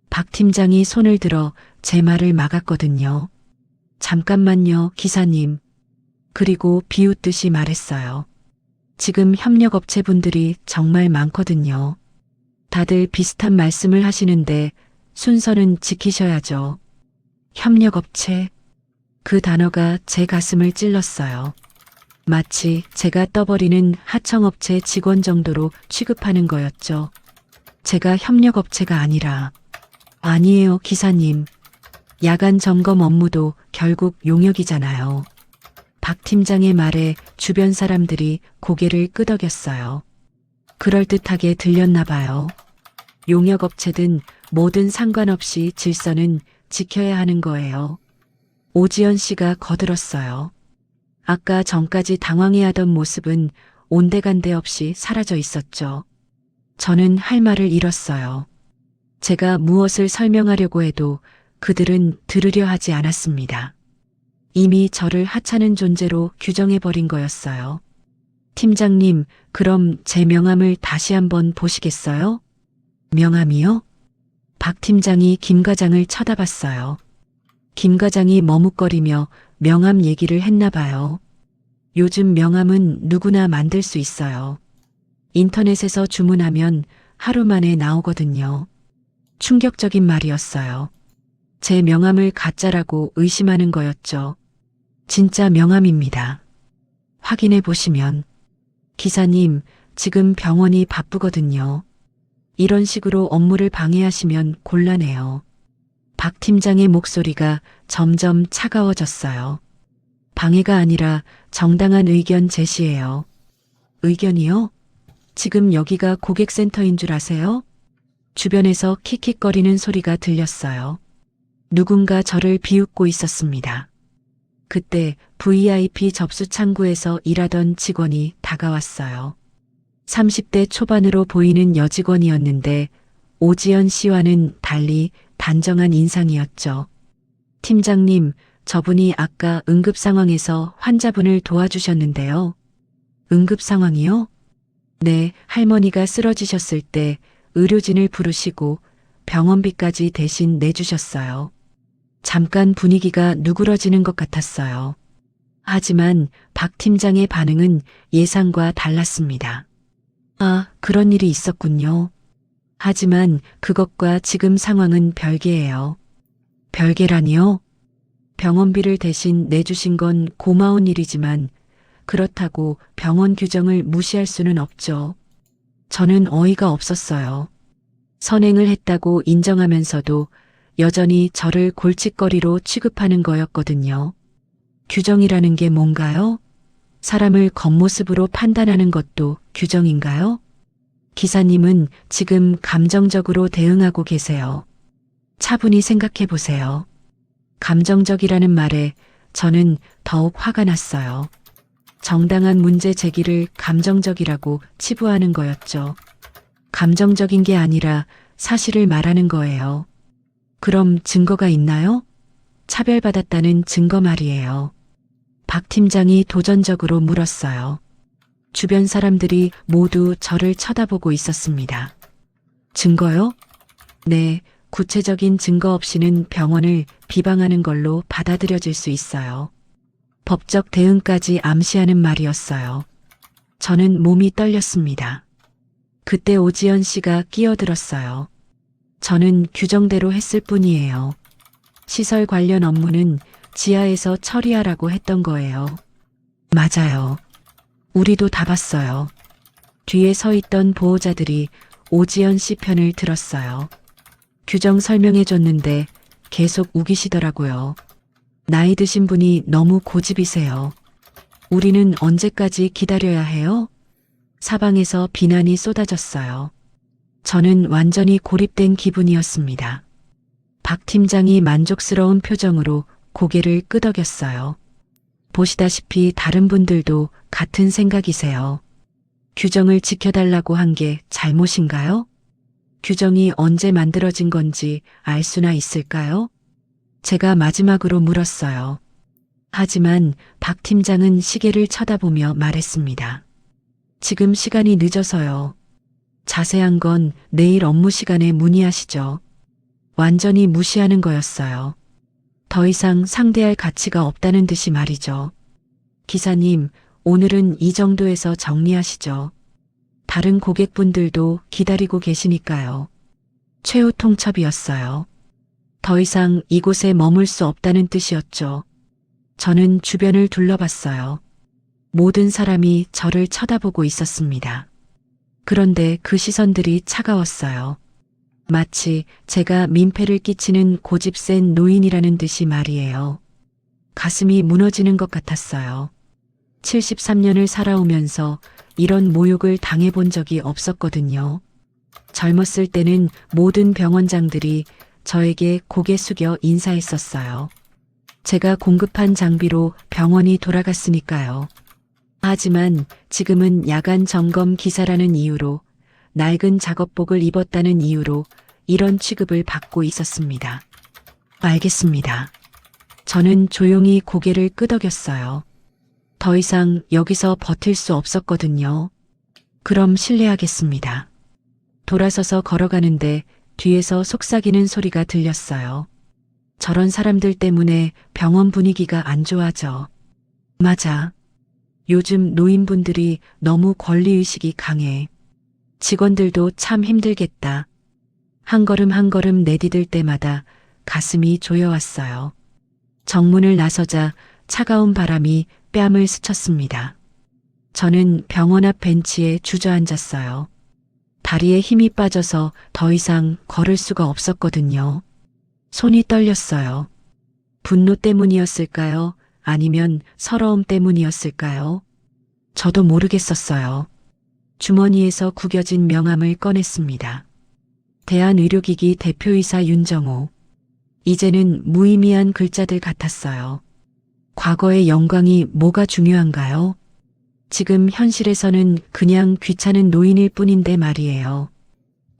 박 팀장이 손을 들어 제 말을 막았거든요. 잠깐만요, 기사님. 그리고 비웃듯이 말했어요. 지금 협력업체분들이 정말 많거든요. 다들 비슷한 말씀을 하시는데 순서는 지키셔야죠. 협력업체. 그 단어가 제 가슴을 찔렀어요. 마치 제가 떠버리는 하청업체 직원 정도로 취급하는 거였죠. 제가 협력업체가 아니라. 아니에요, 기사님. 야간 점검 업무도 결국 용역이잖아요. 박 팀장의 말에 주변 사람들이 고개를 끄덕였어요. 그럴듯하게 들렸나 봐요. 용역업체든 뭐든 상관없이 질서는 지켜야 하는 거예요. 오지연 씨가 거들었어요. 아까 전까지 당황해하던 모습은 온데간데 없이 사라져 있었죠. 저는 할 말을 잃었어요. 제가 무엇을 설명하려고 해도 그들은 들으려 하지 않았습니다. 이미 저를 하찮은 존재로 규정해버린 거였어요. 팀장님, 그럼 제 명함을 다시 한번 보시겠어요? 명함이요? 박 팀장이 김 과장을 쳐다봤어요. 김 과장이 머뭇거리며 명함 얘기를 했나 봐요. 요즘 명함은 누구나 만들 수 있어요. 인터넷에서 주문하면 하루 만에 나오거든요. 충격적인 말이었어요. 제 명함을 가짜라고 의심하는 거였죠. 진짜 명함입니다. 확인해 보시면. 기사님, 지금 병원이 바쁘거든요. 이런 식으로 업무를 방해하시면 곤란해요. 박 팀장의 목소리가 점점 차가워졌어요. 방해가 아니라 정당한 의견 제시예요. 의견이요? 지금 여기가 고객센터인 줄 아세요? 주변에서 킥킥거리는 소리가 들렸어요. 누군가 저를 비웃고 있었습니다. 그때 VIP 접수 창구에서 일하던 직원이 다가왔어요. 30대 초반으로 보이는 여직원이었는데 오지연 씨와는 달리 단정한 인상이었죠. 팀장님, 저분이 아까 응급 상황에서 환자분을 도와주셨는데요. 응급 상황이요? 네, 할머니가 쓰러지셨을 때 의료진을 부르시고 병원비까지 대신 내주셨어요. 잠깐 분위기가 누그러지는 것 같았어요. 하지만 박 팀장의 반응은 예상과 달랐습니다. 아, 그런 일이 있었군요. 하지만 그것과 지금 상황은 별개예요. 별개라니요? 병원비를 대신 내주신 건 고마운 일이지만 그렇다고 병원 규정을 무시할 수는 없죠. 저는 어이가 없었어요. 선행을 했다고 인정하면서도 여전히 저를 골칫거리로 취급하는 거였거든요. 규정이라는 게 뭔가요? 사람을 겉모습으로 판단하는 것도 규정인가요? 기사님은 지금 감정적으로 대응하고 계세요. 차분히 생각해 보세요. 감정적이라는 말에 저는 더욱 화가 났어요. 정당한 문제 제기를 감정적이라고 치부하는 거였죠. 감정적인 게 아니라 사실을 말하는 거예요. 그럼 증거가 있나요? 차별받았다는 증거 말이에요. 박 팀장이 도전적으로 물었어요. 주변 사람들이 모두 저를 쳐다보고 있었습니다. 증거요? 네, 구체적인 증거 없이는 병원을 비방하는 걸로 받아들여질 수 있어요. 법적 대응까지 암시하는 말이었어요. 저는 몸이 떨렸습니다. 그때 오지연 씨가 끼어들었어요. 저는 규정대로 했을 뿐이에요. 시설 관련 업무는 지하에서 처리하라고 했던 거예요. 맞아요. 우리도 다 봤어요. 뒤에 서 있던 보호자들이 오지연 씨 편을 들었어요. 규정 설명해 줬는데 계속 우기시더라고요. 나이 드신 분이 너무 고집이세요. 우리는 언제까지 기다려야 해요? 사방에서 비난이 쏟아졌어요. 저는 완전히 고립된 기분이었습니다. 박 팀장이 만족스러운 표정으로 고개를 끄덕였어요. 보시다시피 다른 분들도 같은 생각이세요. 규정을 지켜달라고 한 게 잘못인가요? 규정이 언제 만들어진 건지 알 수나 있을까요? 제가 마지막으로 물었어요. 하지만 박 팀장은 시계를 쳐다보며 말했습니다. 지금 시간이 늦어서요. 자세한 건 내일 업무 시간에 문의하시죠. 완전히 무시하는 거였어요. 더 이상 상대할 가치가 없다는 듯이 말이죠. 기사님, 오늘은 이 정도에서 정리하시죠. 다른 고객분들도 기다리고 계시니까요. 최후 통첩이었어요. 더 이상 이곳에 머물 수 없다는 뜻이었죠. 저는 주변을 둘러봤어요. 모든 사람이 저를 쳐다보고 있었습니다. 그런데 그 시선들이 차가웠어요. 마치 제가 민폐를 끼치는 고집 센 노인이라는 듯이 말이에요. 가슴이 무너지는 것 같았어요. 73년을 살아오면서 이런 모욕을 당해본 적이 없었거든요. 젊었을 때는 모든 병원장들이 저에게 고개 숙여 인사했었어요. 제가 공급한 장비로 병원이 돌아갔으니까요. 하지만 지금은 야간 점검 기사라는 이유로, 낡은 작업복을 입었다는 이유로 이런 취급을 받고 있었습니다. 알겠습니다. 저는 조용히 고개를 끄덕였어요. 더 이상 여기서 버틸 수 없었거든요. 그럼 실례하겠습니다. 돌아서서 걸어가는데 뒤에서 속삭이는 소리가 들렸어요. 저런 사람들 때문에 병원 분위기가 안 좋아져. 맞아. 요즘 노인분들이 너무 권리의식이 강해. 직원들도 참 힘들겠다. 한 걸음 한 걸음 내디딜 때마다 가슴이 조여왔어요. 정문을 나서자 차가운 바람이 뺨을 스쳤습니다. 저는 병원 앞 벤치에 주저앉았어요. 다리에 힘이 빠져서 더 이상 걸을 수가 없었거든요. 손이 떨렸어요. 분노 때문이었을까요? 아니면 서러움 때문이었을까요? 저도 모르겠었어요. 주머니에서 구겨진 명함을 꺼냈습니다. 대한의료기기 대표이사 윤정호. 이제는 무의미한 글자들 같았어요. 과거의 영광이 뭐가 중요한가요? 지금 현실에서는 그냥 귀찮은 노인일 뿐인데 말이에요.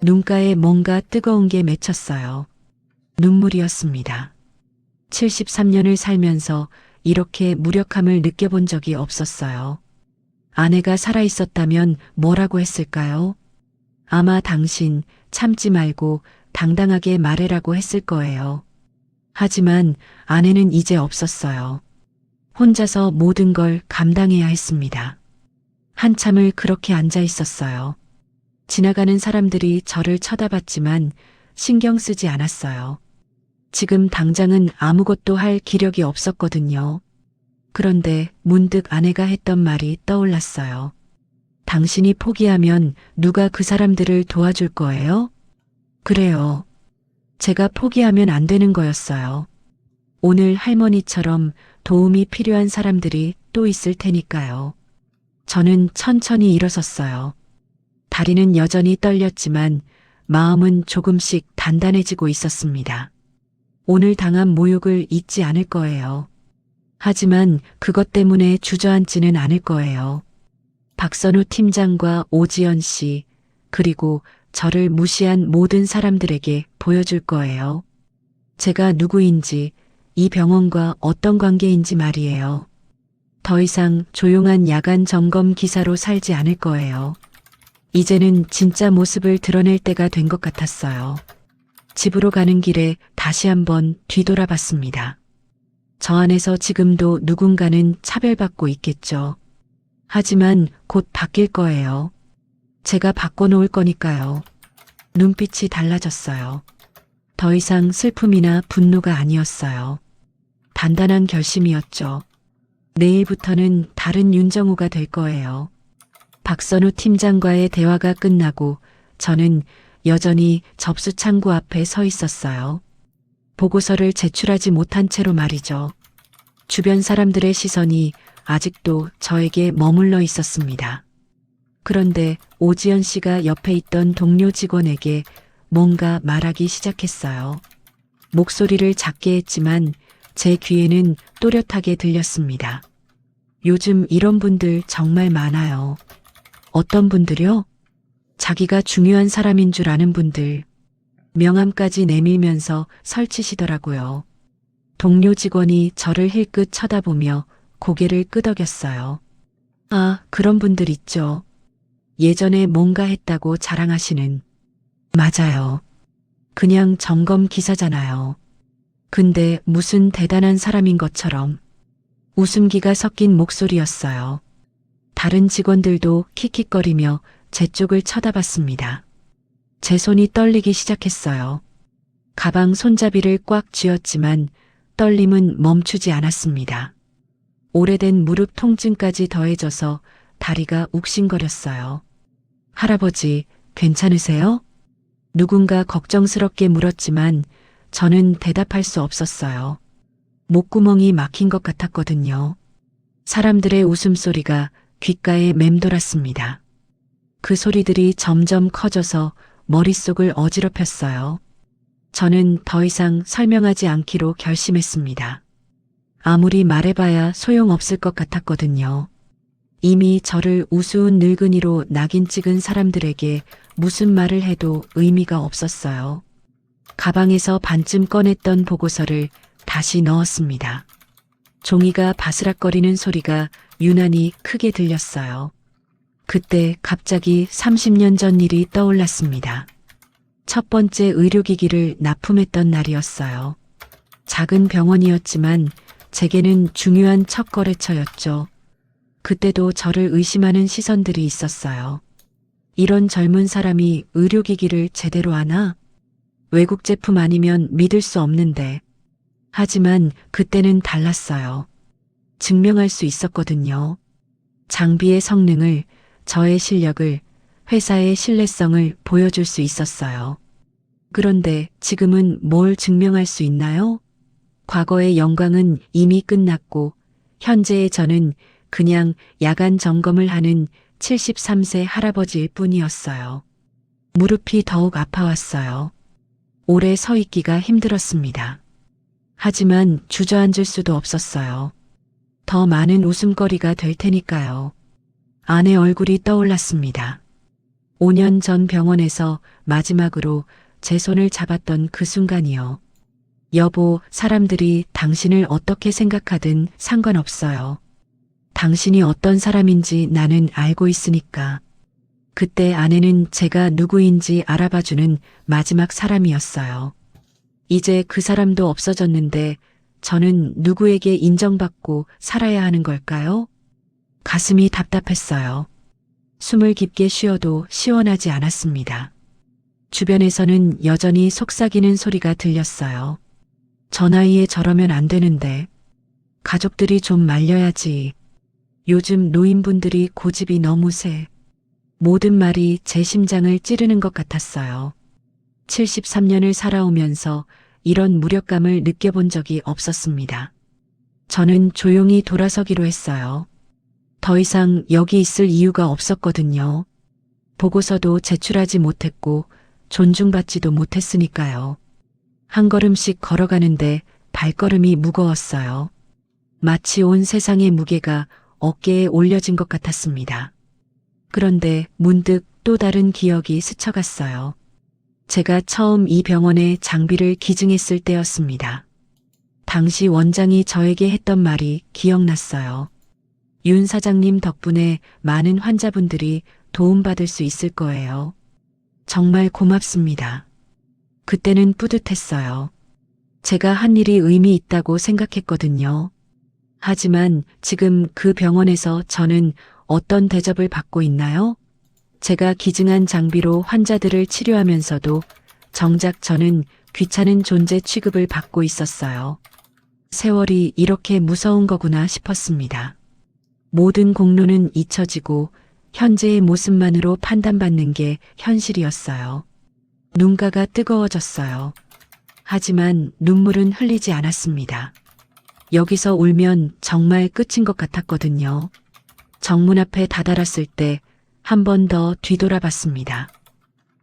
눈가에 뭔가 뜨거운 게 맺혔어요. 눈물이었습니다. 73년을 살면서 이렇게 무력함을 느껴본 적이 없었어요. 아내가 살아있었다면 뭐라고 했을까요? 아마 당신 참지 말고 당당하게 말해라고 했을 거예요. 하지만 아내는 이제 없었어요. 혼자서 모든 걸 감당해야 했습니다. 한참을 그렇게 앉아 있었어요. 지나가는 사람들이 저를 쳐다봤지만 신경 쓰지 않았어요. 지금 당장은 아무것도 할 기력이 없었거든요. 그런데 문득 아내가 했던 말이 떠올랐어요. 당신이 포기하면 누가 그 사람들을 도와줄 거예요? 그래요. 제가 포기하면 안 되는 거였어요. 오늘 할머니처럼 도움이 필요한 사람들이 또 있을 테니까요. 저는 천천히 일어섰어요. 다리는 여전히 떨렸지만 마음은 조금씩 단단해지고 있었습니다. 오늘 당한 모욕을 잊지 않을 거예요. 하지만 그것 때문에 주저앉지는 않을 거예요. 박선우 팀장과 오지연 씨, 그리고 저를 무시한 모든 사람들에게 보여줄 거예요. 제가 누구인지, 이 병원과 어떤 관계인지 말이에요. 더 이상 조용한 야간 점검 기사로 살지 않을 거예요. 이제는 진짜 모습을 드러낼 때가 된 것 같았어요. 집으로 가는 길에 다시 한번 뒤돌아봤습니다. 저 안에서 지금도 누군가는 차별받고 있겠죠. 하지만 곧 바뀔 거예요. 제가 바꿔놓을 거니까요. 눈빛이 달라졌어요. 더 이상 슬픔이나 분노가 아니었어요. 단단한 결심이었죠. 내일부터는 다른 윤정호가 될 거예요. 박선우 팀장과의 대화가 끝나고 저는 여전히 접수 창구 앞에 서 있었어요. 보고서를 제출하지 못한 채로 말이죠. 주변 사람들의 시선이 아직도 저에게 머물러 있었습니다. 그런데 오지연 씨가 옆에 있던 동료 직원에게 뭔가 말하기 시작했어요. 목소리를 작게 했지만 제 귀에는 또렷하게 들렸습니다. 요즘 이런 분들 정말 많아요. 어떤 분들요? 자기가 중요한 사람인 줄 아는 분들. 명함까지 내밀면서 설치시더라고요. 동료 직원이 저를 힐끗 쳐다보며 고개를 끄덕였어요. 아, 그런 분들 있죠. 예전에 뭔가 했다고 자랑하시는. 맞아요. 그냥 점검 기사잖아요. 근데 무슨 대단한 사람인 것처럼. 웃음기가 섞인 목소리였어요. 다른 직원들도 킥킥거리며 제 쪽을 쳐다봤습니다. 제 손이 떨리기 시작했어요. 가방 손잡이를 꽉 쥐었지만 떨림은 멈추지 않았습니다. 오래된 무릎 통증까지 더해져서 다리가 욱신거렸어요. 할아버지, 괜찮으세요? 누군가 걱정스럽게 물었지만 저는 대답할 수 없었어요. 목구멍이 막힌 것 같았거든요. 사람들의 웃음소리가 귓가에 맴돌았습니다. 그 소리들이 점점 커져서 머릿속을 어지럽혔어요. 저는 더 이상 설명하지 않기로 결심했습니다. 아무리 말해봐야 소용없을 것 같았거든요. 이미 저를 우스운 늙은이로 낙인 찍은 사람들에게 무슨 말을 해도 의미가 없었어요. 가방에서 반쯤 꺼냈던 보고서를 다시 넣었습니다. 종이가 바스락거리는 소리가 유난히 크게 들렸어요. 그때 갑자기 30년 전 일이 떠올랐습니다. 첫 번째 의료기기를 납품했던 날이었어요. 작은 병원이었지만 제게는 중요한 첫 거래처였죠. 그때도 저를 의심하는 시선들이 있었어요. 이런 젊은 사람이 의료기기를 제대로 하나? 외국 제품 아니면 믿을 수 없는데. 하지만 그때는 달랐어요. 증명할 수 있었거든요. 장비의 성능을, 저의 실력을, 회사의 신뢰성을 보여줄 수 있었어요. 그런데 지금은 뭘 증명할 수 있나요? 과거의 영광은 이미 끝났고 현재의 저는 그냥 야간 점검을 하는 73세 할아버지일 뿐이었어요. 무릎이 더욱 아파왔어요. 오래 서 있기가 힘들었습니다. 하지만 주저앉을 수도 없었어요. 더 많은 웃음거리가 될 테니까요. 아내 얼굴이 떠올랐습니다. 5년 전 병원에서 마지막으로 제 손을 잡았던 그 순간이요. 여보, 사람들이 당신을 어떻게 생각하든 상관없어요. 당신이 어떤 사람인지 나는 알고 있으니까. 그때 아내는 제가 누구인지 알아봐주는 마지막 사람이었어요. 이제 그 사람도 없어졌는데 저는 누구에게 인정받고 살아야 하는 걸까요? 가슴이 답답했어요. 숨을 깊게 쉬어도 시원하지 않았습니다. 주변에서는 여전히 속삭이는 소리가 들렸어요. 저 나이에 저러면 안 되는데. 가족들이 좀 말려야지. 요즘 노인분들이 고집이 너무 세. 모든 말이 제 심장을 찌르는 것 같았어요. 73년을 살아오면서 이런 무력감을 느껴본 적이 없었습니다. 저는 조용히 돌아서기로 했어요. 더 이상 여기 있을 이유가 없었거든요. 보고서도 제출하지 못했고 존중받지도 못했으니까요. 한 걸음씩 걸어가는데 발걸음이 무거웠어요. 마치 온 세상의 무게가 어깨에 올려진 것 같았습니다. 그런데 문득 또 다른 기억이 스쳐갔어요. 제가 처음 이 병원에 장비를 기증했을 때였습니다. 당시 원장이 저에게 했던 말이 기억났어요. 윤 사장님 덕분에 많은 환자분들이 도움받을 수 있을 거예요. 정말 고맙습니다. 그때는 뿌듯했어요. 제가 한 일이 의미 있다고 생각했거든요. 하지만 지금 그 병원에서 저는 어떤 대접을 받고 있나요? 제가 기증한 장비로 환자들을 치료하면서도 정작 저는 귀찮은 존재 취급을 받고 있었어요. 세월이 이렇게 무서운 거구나 싶었습니다. 모든 공로는 잊혀지고 현재의 모습만으로 판단받는 게 현실이었어요. 눈가가 뜨거워졌어요. 하지만 눈물은 흘리지 않았습니다. 여기서 울면 정말 끝인 것 같았거든요. 정문 앞에 다다랐을 때 한 번 더 뒤돌아봤습니다.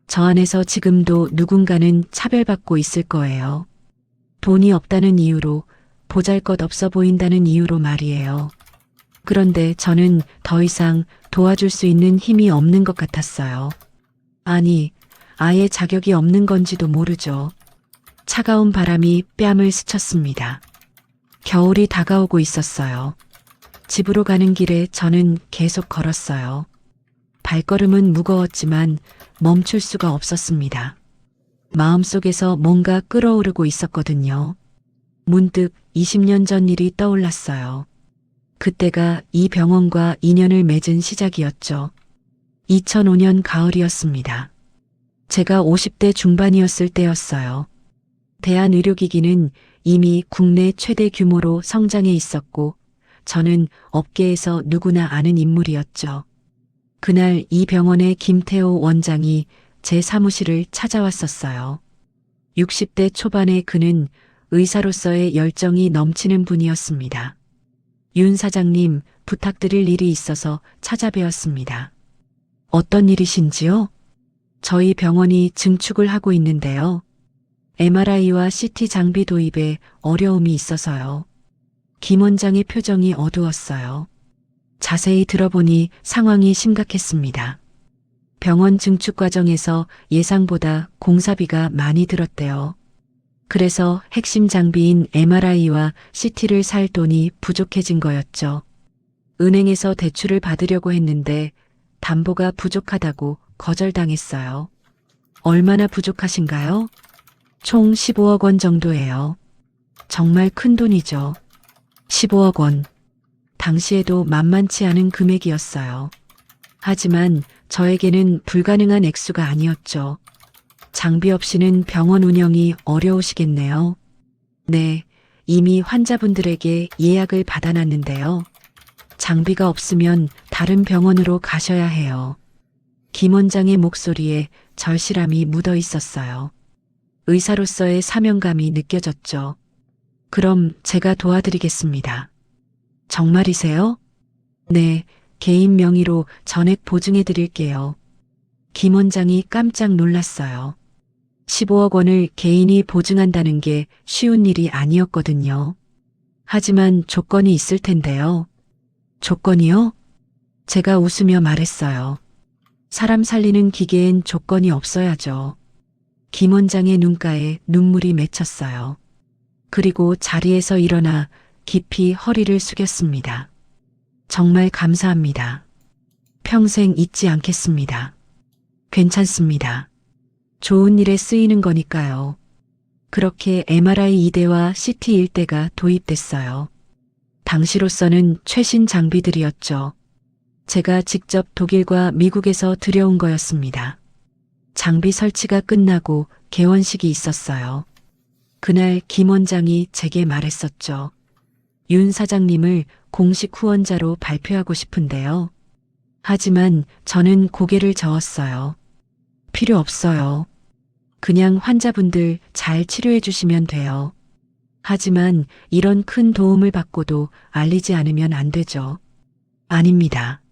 저 안에서 지금도 누군가는 차별받고 있을 거예요. 돈이 없다는 이유로, 보잘것없어 보인다는 이유로 말이에요. 그런데 저는 더 이상 도와줄 수 있는 힘이 없는 것 같았어요. 아니, 아예 자격이 없는 건지도 모르죠. 차가운 바람이 뺨을 스쳤습니다. 겨울이 다가오고 있었어요. 집으로 가는 길에 저는 계속 걸었어요. 발걸음은 무거웠지만 멈출 수가 없었습니다. 마음속에서 뭔가 끓어오르고 있었거든요. 문득 20년 전 일이 떠올랐어요. 그때가 이 병원과 인연을 맺은 시작이었죠. 2005년 가을이었습니다. 제가 50대 중반이었을 때였어요. 대한의료기기는 이미 국내 최대 규모로 성장해 있었고 저는 업계에서 누구나 아는 인물이었죠. 그날 이 병원의 김태호 원장이 제 사무실을 찾아왔었어요. 60대 초반의 그는 의사로서의 열정이 넘치는 분이었습니다. 윤 사장님, 부탁드릴 일이 있어서 찾아뵈었습니다. 어떤 일이신지요? 저희 병원이 증축을 하고 있는데요. MRI와 CT 장비 도입에 어려움이 있어서요. 김 원장의 표정이 어두웠어요. 자세히 들어보니 상황이 심각했습니다. 병원 증축 과정에서 예상보다 공사비가 많이 들었대요. 그래서 핵심 장비인 MRI와 CT를 살 돈이 부족해진 거였죠. 은행에서 대출을 받으려고 했는데 담보가 부족하다고 거절당했어요. 얼마나 부족하신가요? 총 15억 원 정도예요. 정말 큰 돈이죠. 15억 원. 당시에도 만만치 않은 금액이었어요. 하지만 저에게는 불가능한 액수가 아니었죠. 장비 없이는 병원 운영이 어려우시겠네요. 네, 이미 환자분들에게 예약을 받아놨는데요. 장비가 없으면 다른 병원으로 가셔야 해요. 김 원장의 목소리에 절실함이 묻어 있었어요. 의사로서의 사명감이 느껴졌죠. 그럼 제가 도와드리겠습니다. 정말이세요? 네, 개인 명의로 전액 보증해 드릴게요. 김 원장이 깜짝 놀랐어요. 15억 원을 개인이 보증한다는 게 쉬운 일이 아니었거든요. 하지만 조건이 있을 텐데요. 조건이요? 제가 웃으며 말했어요. 사람 살리는 기계엔 조건이 없어야죠. 김 원장의 눈가에 눈물이 맺혔어요. 그리고 자리에서 일어나 깊이 허리를 숙였습니다. 정말 감사합니다. 평생 잊지 않겠습니다. 괜찮습니다. 좋은 일에 쓰이는 거니까요. 그렇게 MRI 2대와 CT 1대가 도입됐어요. 당시로서는 최신 장비들이었죠. 제가 직접 독일과 미국에서 들여온 거였습니다. 장비 설치가 끝나고 개원식이 있었어요. 그날 김 원장이 제게 말했었죠. 윤 사장님을 공식 후원자로 발표하고 싶은데요. 하지만 저는 고개를 저었어요. 필요 없어요. 그냥 환자분들 잘 치료해 주시면 돼요. 하지만 이런 큰 도움을 받고도 알리지 않으면 안 되죠. 아닙니다.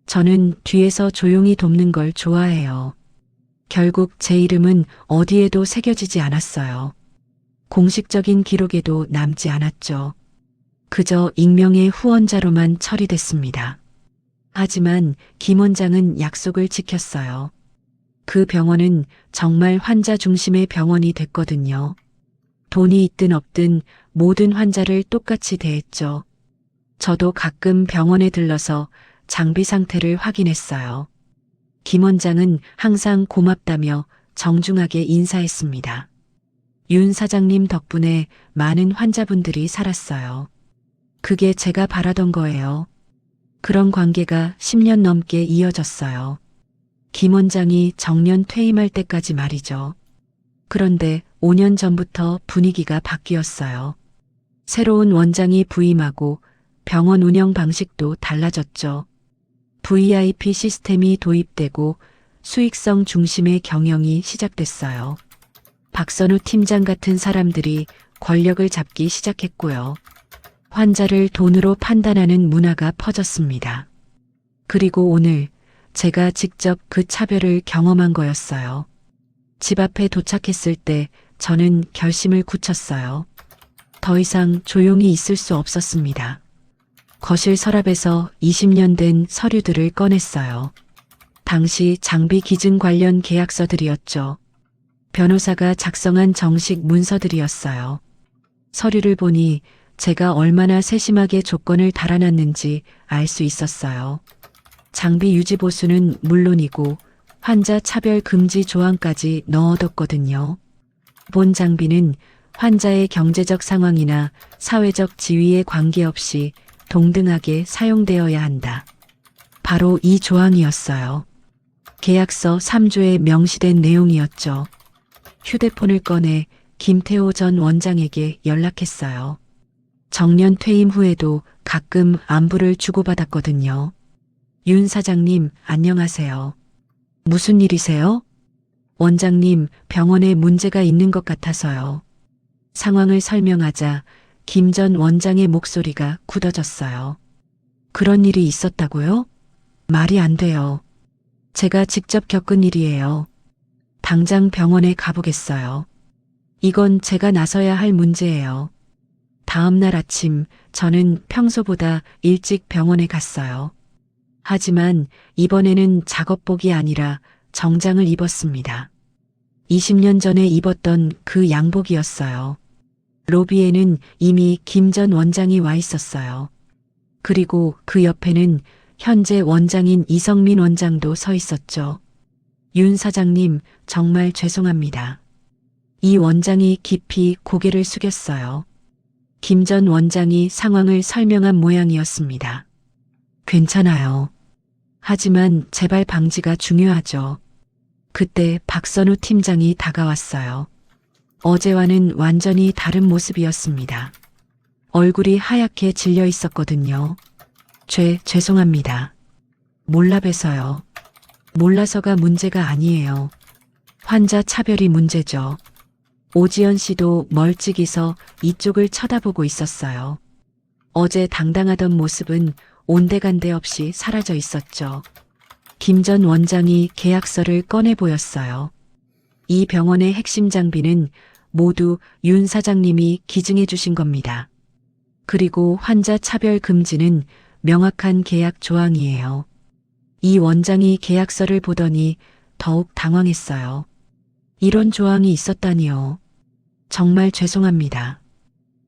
저는 뒤에서 조용히 돕는 걸 좋아해요. 결국 제 이름은 어디에도 새겨지지 않았어요. 공식적인 기록에도 남지 않았죠. 그저 익명의 후원자로만 처리됐습니다. 하지만 김 원장은 약속을 지켰어요. 그 병원은 정말 환자 중심의 병원이 됐거든요. 돈이 있든 없든 모든 환자를 똑같이 대했죠. 저도 가끔 병원에 들러서 장비 상태를 확인했어요. 김 원장은 항상 고맙다며 정중하게 인사했습니다. 윤 사장님 덕분에 많은 환자분들이 살았어요. 그게 제가 바라던 거예요. 그런 관계가 10년 넘게 이어졌어요. 김 원장이 정년 퇴임할 때까지 말이죠. 그런데 5년 전부터 분위기가 바뀌었어요. 새로운 원장이 부임하고 병원 운영 방식도 달라졌죠. VIP 시스템이 도입되고 수익성 중심의 경영이 시작됐어요. 박선우 팀장 같은 사람들이 권력을 잡기 시작했고요. 환자를 돈으로 판단하는 문화가 퍼졌습니다. 그리고 오늘 제가 직접 그 차별을 경험한 거였어요. 집 앞에 도착했을 때 저는 결심을 굳혔어요. 더 이상 조용히 있을 수 없었습니다. 거실 서랍에서 20년 된 서류들을 꺼냈어요. 당시 장비 기증 관련 계약서들이었죠. 변호사가 작성한 정식 문서들이었어요. 서류를 보니 제가 얼마나 세심하게 조건을 달아놨는지 알 수 있었어요. 장비 유지 보수는 물론이고 환자 차별 금지 조항까지 넣어뒀거든요. 본 장비는 환자의 경제적 상황이나 사회적 지위에 관계없이 동등하게 사용되어야 한다. 바로 이 조항이었어요. 계약서 3조에 명시된 내용이었죠. 휴대폰을 꺼내 김태호 전 원장에게 연락했어요. 정년 퇴임 후에도 가끔 안부를 주고받았거든요. 윤 사장님, 안녕하세요. 무슨 일이세요? 원장님, 병원에 문제가 있는 것 같아서요. 상황을 설명하자 김 전 원장의 목소리가 굳어졌어요. 그런 일이 있었다고요? 말이 안 돼요. 제가 직접 겪은 일이에요. 당장 병원에 가보겠어요. 이건 제가 나서야 할 문제예요. 다음 날 아침 저는 평소보다 일찍 병원에 갔어요. 하지만 이번에는 작업복이 아니라 정장을 입었습니다. 20년 전에 입었던 그 양복이었어요. 로비에는 이미 김 전 원장이 와 있었어요. 그리고 그 옆에는 현재 원장인 이성민 원장도 서 있었죠. 윤 사장님, 정말 죄송합니다. 이 원장이 깊이 고개를 숙였어요. 김 전 원장이 상황을 설명한 모양이었습니다. 괜찮아요. 하지만 재발 방지가 중요하죠. 그때 박선우 팀장이 다가왔어요. 어제와는 완전히 다른 모습이었습니다. 얼굴이 하얗게 질려 있었거든요. 죄송합니다. 몰라 봬서요. 몰라서가 문제가 아니에요. 환자 차별이 문제죠. 오지연 씨도 멀찍이서 이쪽을 쳐다보고 있었어요. 어제 당당하던 모습은 온데간데 없이 사라져 있었죠. 김 전 원장이 계약서를 꺼내 보였어요. 이 병원의 핵심 장비는 모두 윤 사장님이 기증해 주신 겁니다. 그리고 환자 차별 금지는 명확한 계약 조항이에요. 이 원장이 계약서를 보더니 더욱 당황했어요. 이런 조항이 있었다니요. 정말 죄송합니다.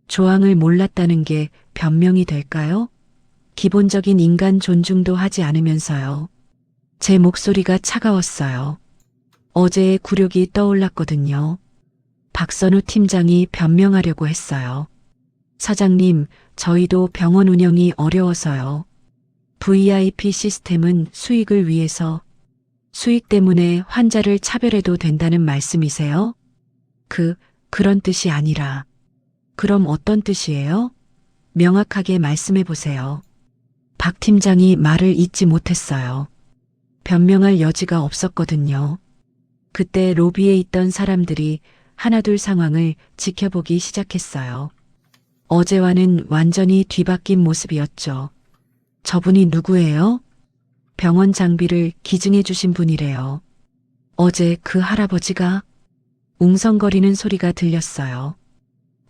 조항을 몰랐다는 게 변명이 될까요? 기본적인 인간 존중도 하지 않으면서요. 제 목소리가 차가웠어요. 어제의 굴욕이 떠올랐거든요. 박선우 팀장이 변명하려고 했어요. 사장님, 저희도 병원 운영이 어려워서요. VIP 시스템은 수익을 위해서 수익 때문에 환자를 차별해도 된다는 말씀이세요? 그런 뜻이 아니라. 그럼 어떤 뜻이에요? 명확하게 말씀해 보세요. 박 팀장이 말을 잇지 못했어요. 변명할 여지가 없었거든요. 그때 로비에 있던 사람들이 하나둘 상황을 지켜보기 시작했어요. 어제와는 완전히 뒤바뀐 모습이었죠. 저분이 누구예요? 병원 장비를 기증해 주신 분이래요. 어제 그 할아버지가 웅성거리는 소리가 들렸어요.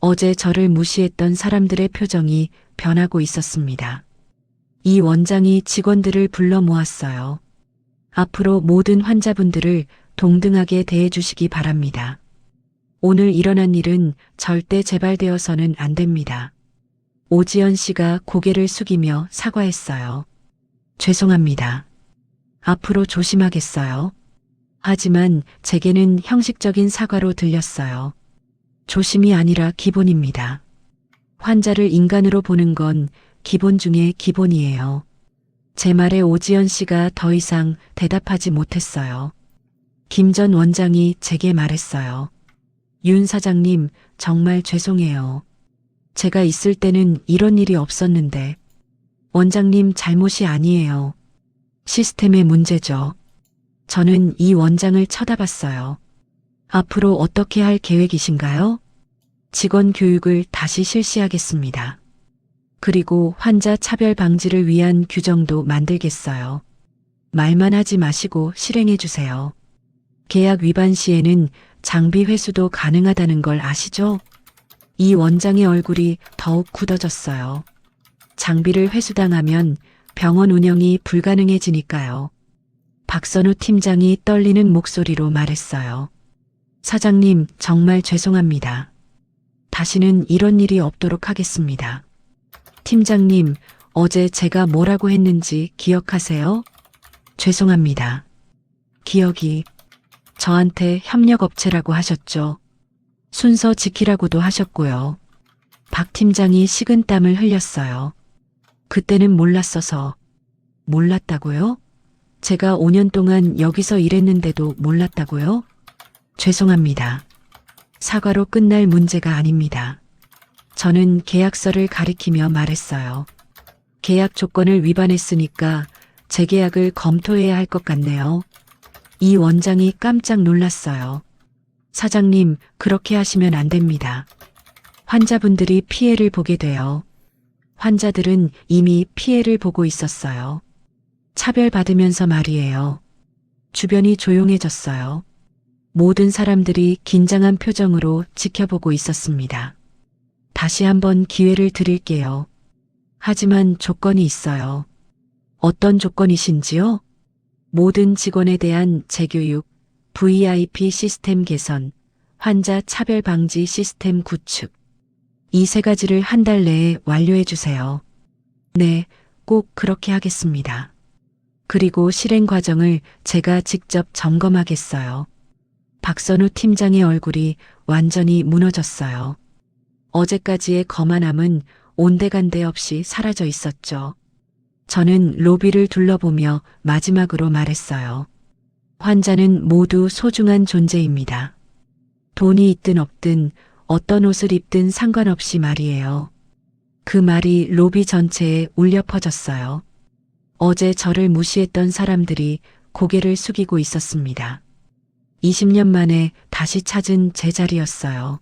어제 저를 무시했던 사람들의 표정이 변하고 있었습니다. 이 원장이 직원들을 불러 모았어요. 앞으로 모든 환자분들을 동등하게 대해주시기 바랍니다. 오늘 일어난 일은 절대 재발되어서는 안 됩니다. 오지연 씨가 고개를 숙이며 사과했어요. 죄송합니다. 앞으로 조심하겠어요. 하지만 제게는 형식적인 사과로 들렸어요. 조심이 아니라 기본입니다. 환자를 인간으로 보는 건 기본 중에 기본이에요. 제 말에 오지연 씨가 더 이상 대답하지 못했어요. 김 전 원장이 제게 말했어요. 윤 사장님, 정말 죄송해요. 제가 있을 때는 이런 일이 없었는데. 원장님 잘못이 아니에요. 시스템의 문제죠. 저는 이 원장을 쳐다봤어요. 앞으로 어떻게 할 계획이신가요? 직원 교육을 다시 실시하겠습니다. 그리고 환자 차별 방지를 위한 규정도 만들겠어요. 말만 하지 마시고 실행해 주세요. 계약 위반 시에는 장비 회수도 가능하다는 걸 아시죠? 이 원장의 얼굴이 더욱 굳어졌어요. 장비를 회수당하면 병원 운영이 불가능해지니까요. 박선우 팀장이 떨리는 목소리로 말했어요. 사장님, 정말 죄송합니다. 다시는 이런 일이 없도록 하겠습니다. 팀장님, 어제 제가 뭐라고 했는지 기억하세요? 죄송합니다. 기억이. 저한테 협력업체라고 하셨죠. 순서 지키라고도 하셨고요. 박 팀장이 식은땀을 흘렸어요. 그때는 몰랐어서. 몰랐다고요? 제가 5년 동안 여기서 일했는데도 몰랐다고요? 죄송합니다. 사과로 끝날 문제가 아닙니다. 저는 계약서를 가리키며 말했어요. 계약 조건을 위반했으니까 재계약을 검토해야 할 것 같네요. 이 원장이 깜짝 놀랐어요. 사장님, 그렇게 하시면 안 됩니다. 환자분들이 피해를 보게 돼요. 환자들은 이미 피해를 보고 있었어요. 차별받으면서 말이에요. 주변이 조용해졌어요. 모든 사람들이 긴장한 표정으로 지켜보고 있었습니다. 다시 한번 기회를 드릴게요. 하지만 조건이 있어요. 어떤 조건이신지요? 모든 직원에 대한 재교육, VIP 시스템 개선, 환자 차별 방지 시스템 구축. 이 세 가지를 한 달 내에 완료해 주세요. 네, 꼭 그렇게 하겠습니다. 그리고 실행 과정을 제가 직접 점검하겠어요. 박선우 팀장의 얼굴이 완전히 무너졌어요. 어제까지의 거만함은 온데간데 없이 사라져 있었죠. 저는 로비를 둘러보며 마지막으로 말했어요. 환자는 모두 소중한 존재입니다. 돈이 있든 없든 어떤 옷을 입든 상관없이 말이에요. 그 말이 로비 전체에 울려 퍼졌어요. 어제 저를 무시했던 사람들이 고개를 숙이고 있었습니다. 20년 만에 다시 찾은 제자리였어요.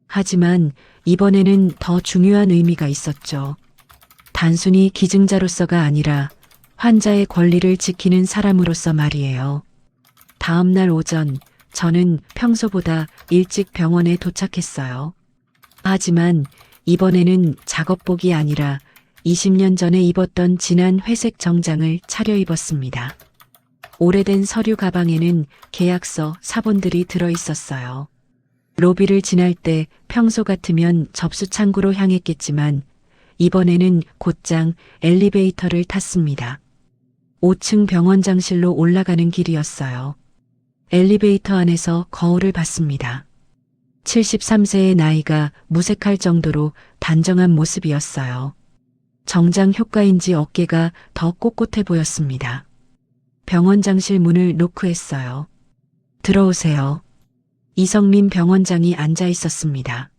하지만 이번에는 더 중요한 의미가 있었죠. 단순히 기증자로서가 아니라 환자의 권리를 지키는 사람으로서 말이에요. 다음 날 오전, 저는 평소보다 일찍 병원에 도착했어요. 하지만 이번에는 작업복이 아니라 20년 전에 입었던 진한 회색 정장을 차려입었습니다. 오래된 서류 가방에는 계약서, 사본들이 들어 있었어요. 로비를 지날 때 평소 같으면 접수 창구로 향했겠지만 이번에는 곧장 엘리베이터를 탔습니다. 5층 병원장실로 올라가는 길이었어요. 엘리베이터 안에서 거울을 봤습니다. 73세의 나이가 무색할 정도로 단정한 모습이었어요. 정장 효과인지 어깨가 더 꼿꼿해 보였습니다. 병원장실 문을 노크했어요. 들어오세요. 이성민 병원장이 앉아 있었습니다.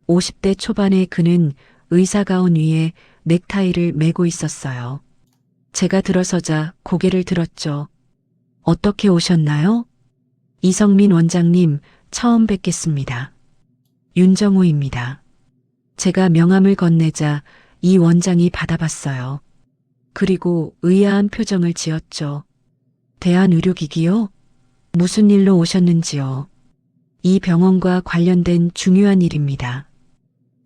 50대 초반의 그는 의사가운 위에 넥타이를 매고 있었어요. 제가 들어서자 고개를 들었죠. 어떻게 오셨나요? 이성민 원장님, 처음 뵙겠습니다. 윤정우입니다. 제가 명함을 건네자 이 원장이 받아봤어요. 그리고 의아한 표정을 지었죠. 대한의료기기요? 무슨 일로 오셨는지요? 이 병원과 관련된 중요한 일입니다.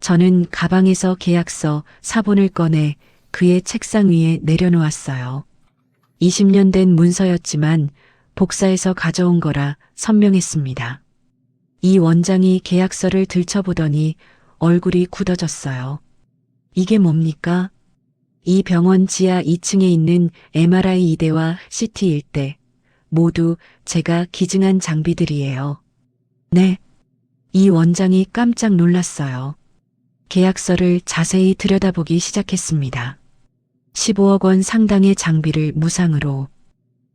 저는 가방에서 계약서, 사본을 꺼내 그의 책상 위에 내려놓았어요. 20년 된 문서였지만 복사해서 가져온 거라 선명했습니다. 이 원장이 계약서를 들춰보더니 얼굴이 굳어졌어요. 이게 뭡니까? 이 병원 지하 2층에 있는 MRI 2대와 CT 1대, 모두 제가 기증한 장비들이에요. 네. 이 원장이 깜짝 놀랐어요. 계약서를 자세히 들여다보기 시작했습니다. 15억 원 상당의 장비를 무상으로.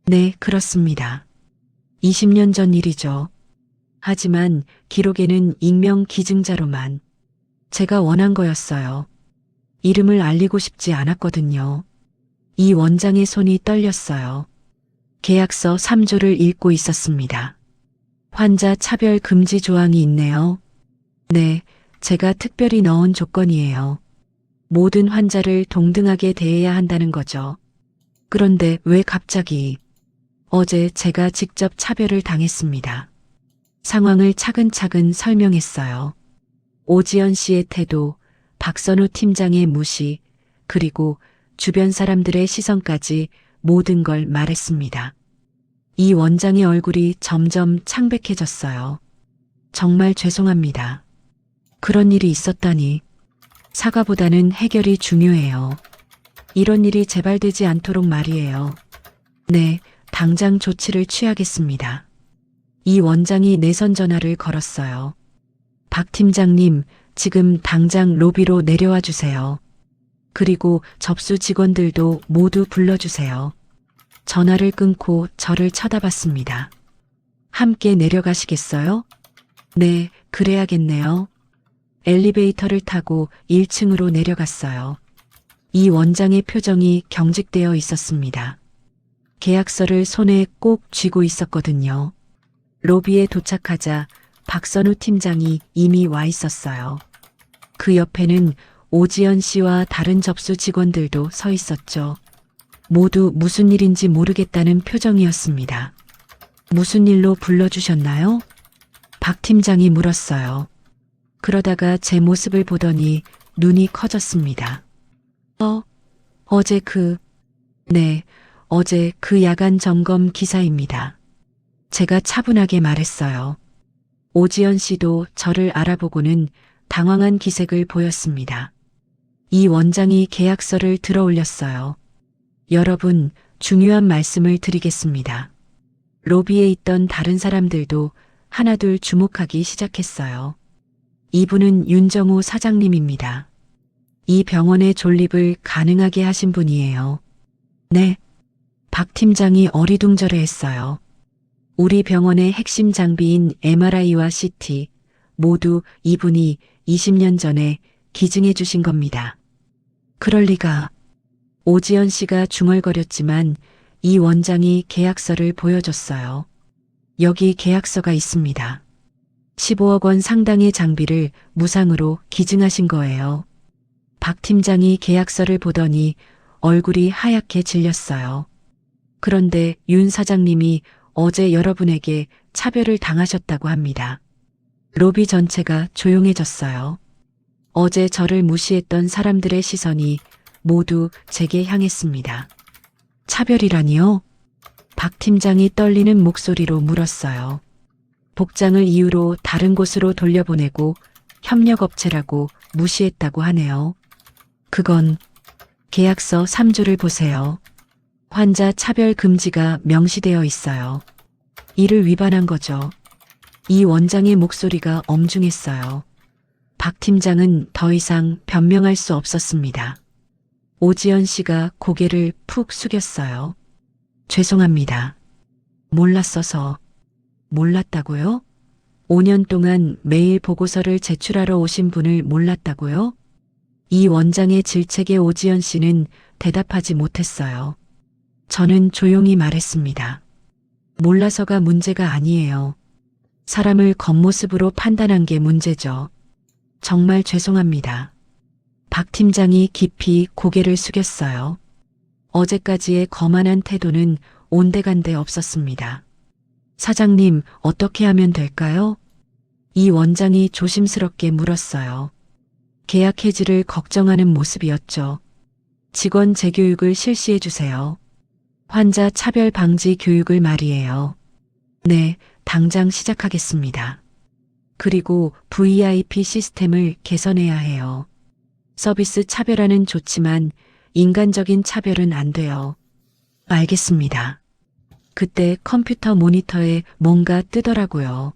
네, 그렇습니다. 20년 전 일이죠. 하지만 기록에는 익명 기증자로만. 제가 원한 거였어요. 이름을 알리고 싶지 않았거든요. 이 원장의 손이 떨렸어요. 계약서 3조를 읽고 있었습니다. 환자 차별 금지 조항이 있네요. 네, 제가 특별히 넣은 조건이에요. 모든 환자를 동등하게 대해야 한다는 거죠. 그런데 왜 갑자기? 어제 제가 직접 차별을 당했습니다. 상황을 차근차근 설명했어요. 오지연 씨의 태도, 박선우 팀장의 무시, 그리고 주변 사람들의 시선까지 모든 걸 말했습니다. 이 원장의 얼굴이 점점 창백해졌어요. 정말 죄송합니다. 그런 일이 있었다니. 사과보다는 해결이 중요해요. 이런 일이 재발되지 않도록 말이에요. 네, 당장 조치를 취하겠습니다. 이 원장이 내선 전화를 걸었어요. 박 팀장님, 지금 당장 로비로 내려와 주세요. 그리고 접수 직원들도 모두 불러주세요. 전화를 끊고 저를 쳐다봤습니다. 함께 내려가시겠어요? 네, 그래야겠네요. 엘리베이터를 타고 1층으로 내려갔어요. 이 원장의 표정이 경직되어 있었습니다. 계약서를 손에 꼭 쥐고 있었거든요. 로비에 도착하자 박선우 팀장이 이미 와 있었어요. 그 옆에는 오지연 씨와 다른 접수 직원들도 서 있었죠. 모두 무슨 일인지 모르겠다는 표정이었습니다. 무슨 일로 불러주셨나요? 박 팀장이 물었어요. 그러다가 제 모습을 보더니 눈이 커졌습니다. 어제 네, 어제 그 야간 점검 기사입니다. 제가 차분하게 말했어요. 오지연 씨도 저를 알아보고는 당황한 기색을 보였습니다. 이 원장이 계약서를 들어 올렸어요. 여러분, 중요한 말씀을 드리겠습니다. 로비에 있던 다른 사람들도 하나둘 주목하기 시작했어요. 이분은 윤정우 사장님입니다. 이 병원의 존립을 가능하게 하신 분이에요. 네. 박 팀장이 어리둥절해 했어요. 우리 병원의 핵심 장비인 MRI와 CT 모두 이분이 20년 전에 기증해 주신 겁니다. 그럴 리가. 오지연 씨가 중얼거렸지만 이 원장이 계약서를 보여줬어요. 여기 계약서가 있습니다. 15억 원 상당의 장비를 무상으로 기증하신 거예요. 박 팀장이 계약서를 보더니 얼굴이 하얗게 질렸어요. 그런데 윤 사장님이 어제 여러분에게 차별을 당하셨다고 합니다. 로비 전체가 조용해졌어요. 어제 저를 무시했던 사람들의 시선이 모두 제게 향했습니다. 차별이라니요? 박 팀장이 떨리는 목소리로 물었어요. 복장을 이유로 다른 곳으로 돌려보내고 협력업체라고 무시했다고 하네요. 그건 계약서 3조를 보세요. 환자 차별 금지가 명시되어 있어요. 이를 위반한 거죠. 이 원장의 목소리가 엄중했어요. 박 팀장은 더 이상 변명할 수 없었습니다. 오지연 씨가 고개를 푹 숙였어요. 죄송합니다. 몰랐어서. 몰랐다고요? 5년 동안 매일 보고서를 제출하러 오신 분을 몰랐다고요? 이 원장의 질책에 오지연 씨는 대답하지 못했어요. 저는 조용히 말했습니다. 몰라서가 문제가 아니에요. 사람을 겉모습으로 판단한 게 문제죠. 정말 죄송합니다. 박 팀장이 깊이 고개를 숙였어요. 어제까지의 거만한 태도는 온데간데 없었습니다. 사장님, 어떻게 하면 될까요? 이 원장이 조심스럽게 물었어요. 계약 해지를 걱정하는 모습이었죠. 직원 재교육을 실시해 주세요. 환자 차별 방지 교육을 말이에요. 네, 당장 시작하겠습니다. 그리고 VIP 시스템을 개선해야 해요. 서비스 차별화는 좋지만 인간적인 차별은 안 돼요. 알겠습니다. 그때 컴퓨터 모니터에 뭔가 뜨더라고요.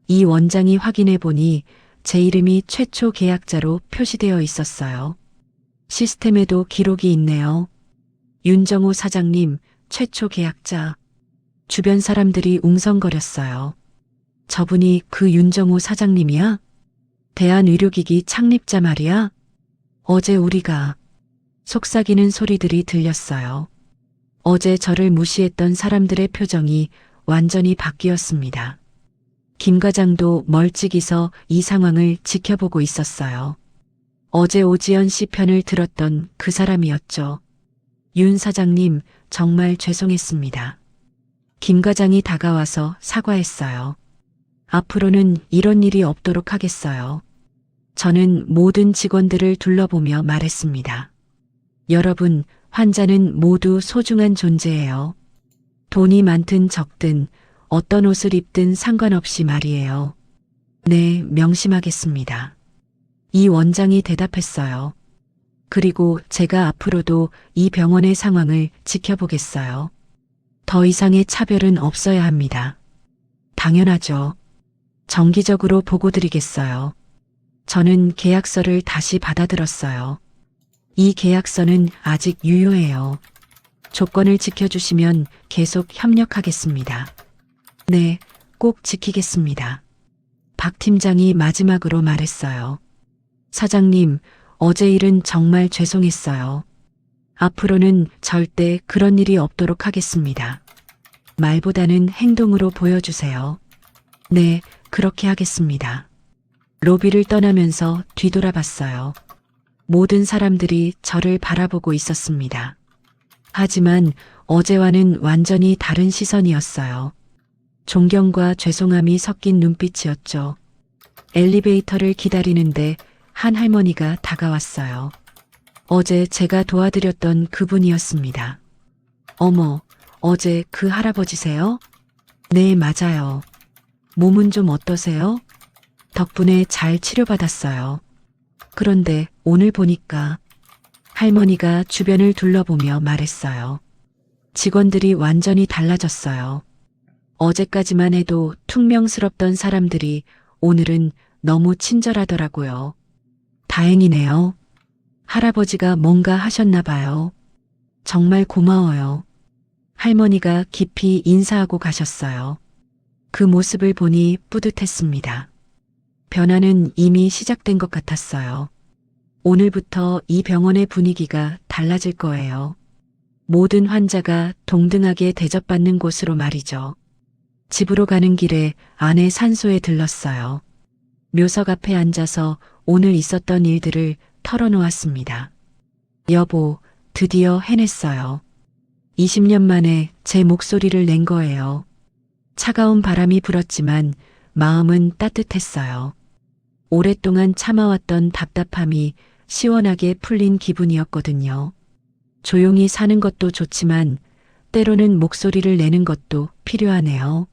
이 원장이 확인해 보니 제 이름이 최초 계약자로 표시되어 있었어요. 시스템에도 기록이 있네요. 윤정우 사장님, 최초 계약자. 주변 사람들이 웅성거렸어요. 저분이 그 윤정우 사장님이야? 대한의료기기 창립자 말이야? 어제 우리가 속삭이는 소리들이 들렸어요. 어제 저를 무시했던 사람들의 표정이 완전히 바뀌었습니다. 김 과장도 멀찍이서 이 상황을 지켜보고 있었어요. 어제 오지연 씨 편을 들었던 그 사람이었죠. 윤 사장님, 정말 죄송했습니다. 김 과장이 다가와서 사과했어요. 앞으로는 이런 일이 없도록 하겠어요. 저는 모든 직원들을 둘러보며 말했습니다. 여러분, 환자는 모두 소중한 존재예요. 돈이 많든 적든 어떤 옷을 입든 상관없이 말이에요. 네, 명심하겠습니다. 이 원장이 대답했어요. 그리고 제가 앞으로도 이 병원의 상황을 지켜보겠어요. 더 이상의 차별은 없어야 합니다. 당연하죠. 정기적으로 보고드리겠어요. 저는 계약서를 다시 받아들었어요. 이 계약서는 아직 유효해요. 조건을 지켜주시면 계속 협력하겠습니다. 네, 꼭 지키겠습니다. 박 팀장이 마지막으로 말했어요. 사장님, 어제 일은 정말 죄송했어요. 앞으로는 절대 그런 일이 없도록 하겠습니다. 말보다는 행동으로 보여주세요. 네, 그렇게 하겠습니다. 로비를 떠나면서 뒤돌아봤어요. 모든 사람들이 저를 바라보고 있었습니다. 하지만 어제와는 완전히 다른 시선이었어요. 존경과 죄송함이 섞인 눈빛이었죠. 엘리베이터를 기다리는데 한 할머니가 다가왔어요. 어제 제가 도와드렸던 그분이었습니다. 어머, 어제 그 할아버지세요? 네, 맞아요. 몸은 좀 어떠세요? 덕분에 잘 치료받았어요. 그런데 오늘 보니까 할머니가 주변을 둘러보며 말했어요. 직원들이 완전히 달라졌어요. 어제까지만 해도 퉁명스럽던 사람들이 오늘은 너무 친절하더라고요. 다행이네요. 할아버지가 뭔가 하셨나 봐요. 정말 고마워요. 할머니가 깊이 인사하고 가셨어요. 그 모습을 보니 뿌듯했습니다. 변화는 이미 시작된 것 같았어요. 오늘부터 이 병원의 분위기가 달라질 거예요. 모든 환자가 동등하게 대접받는 곳으로 말이죠. 집으로 가는 길에 아내 산소에 들렀어요. 묘석 앞에 앉아서 오늘 있었던 일들을 털어놓았습니다. 여보, 드디어 해냈어요. 20년 만에 제 목소리를 낸 거예요. 차가운 바람이 불었지만 마음은 따뜻했어요. 오랫동안 참아왔던 답답함이 시원하게 풀린 기분이었거든요. 조용히 사는 것도 좋지만 때로는 목소리를 내는 것도 필요하네요.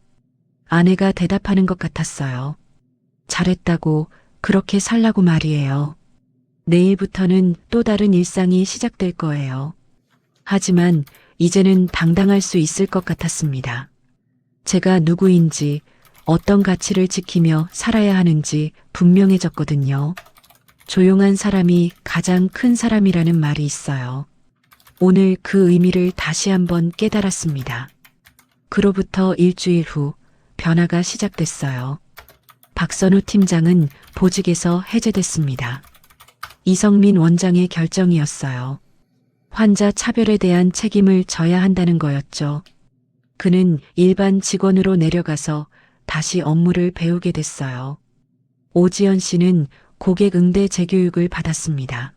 아내가 대답하는 것 같았어요. 잘했다고, 그렇게 살라고 말이에요. 내일부터는 또 다른 일상이 시작될 거예요. 하지만 이제는 당당할 수 있을 것 같았습니다. 제가 누구인지, 어떤 가치를 지키며 살아야 하는지 분명해졌거든요. 조용한 사람이 가장 큰 사람이라는 말이 있어요. 오늘 그 의미를 다시 한번 깨달았습니다. 그로부터 일주일 후 변화가 시작됐어요. 박선우 팀장은 보직에서 해제됐습니다. 이성민 원장의 결정이었어요. 환자 차별에 대한 책임을 져야 한다는 거였죠. 그는 일반 직원으로 내려가서 다시 업무를 배우게 됐어요. 오지연 씨는 고객 응대 재교육을 받았습니다.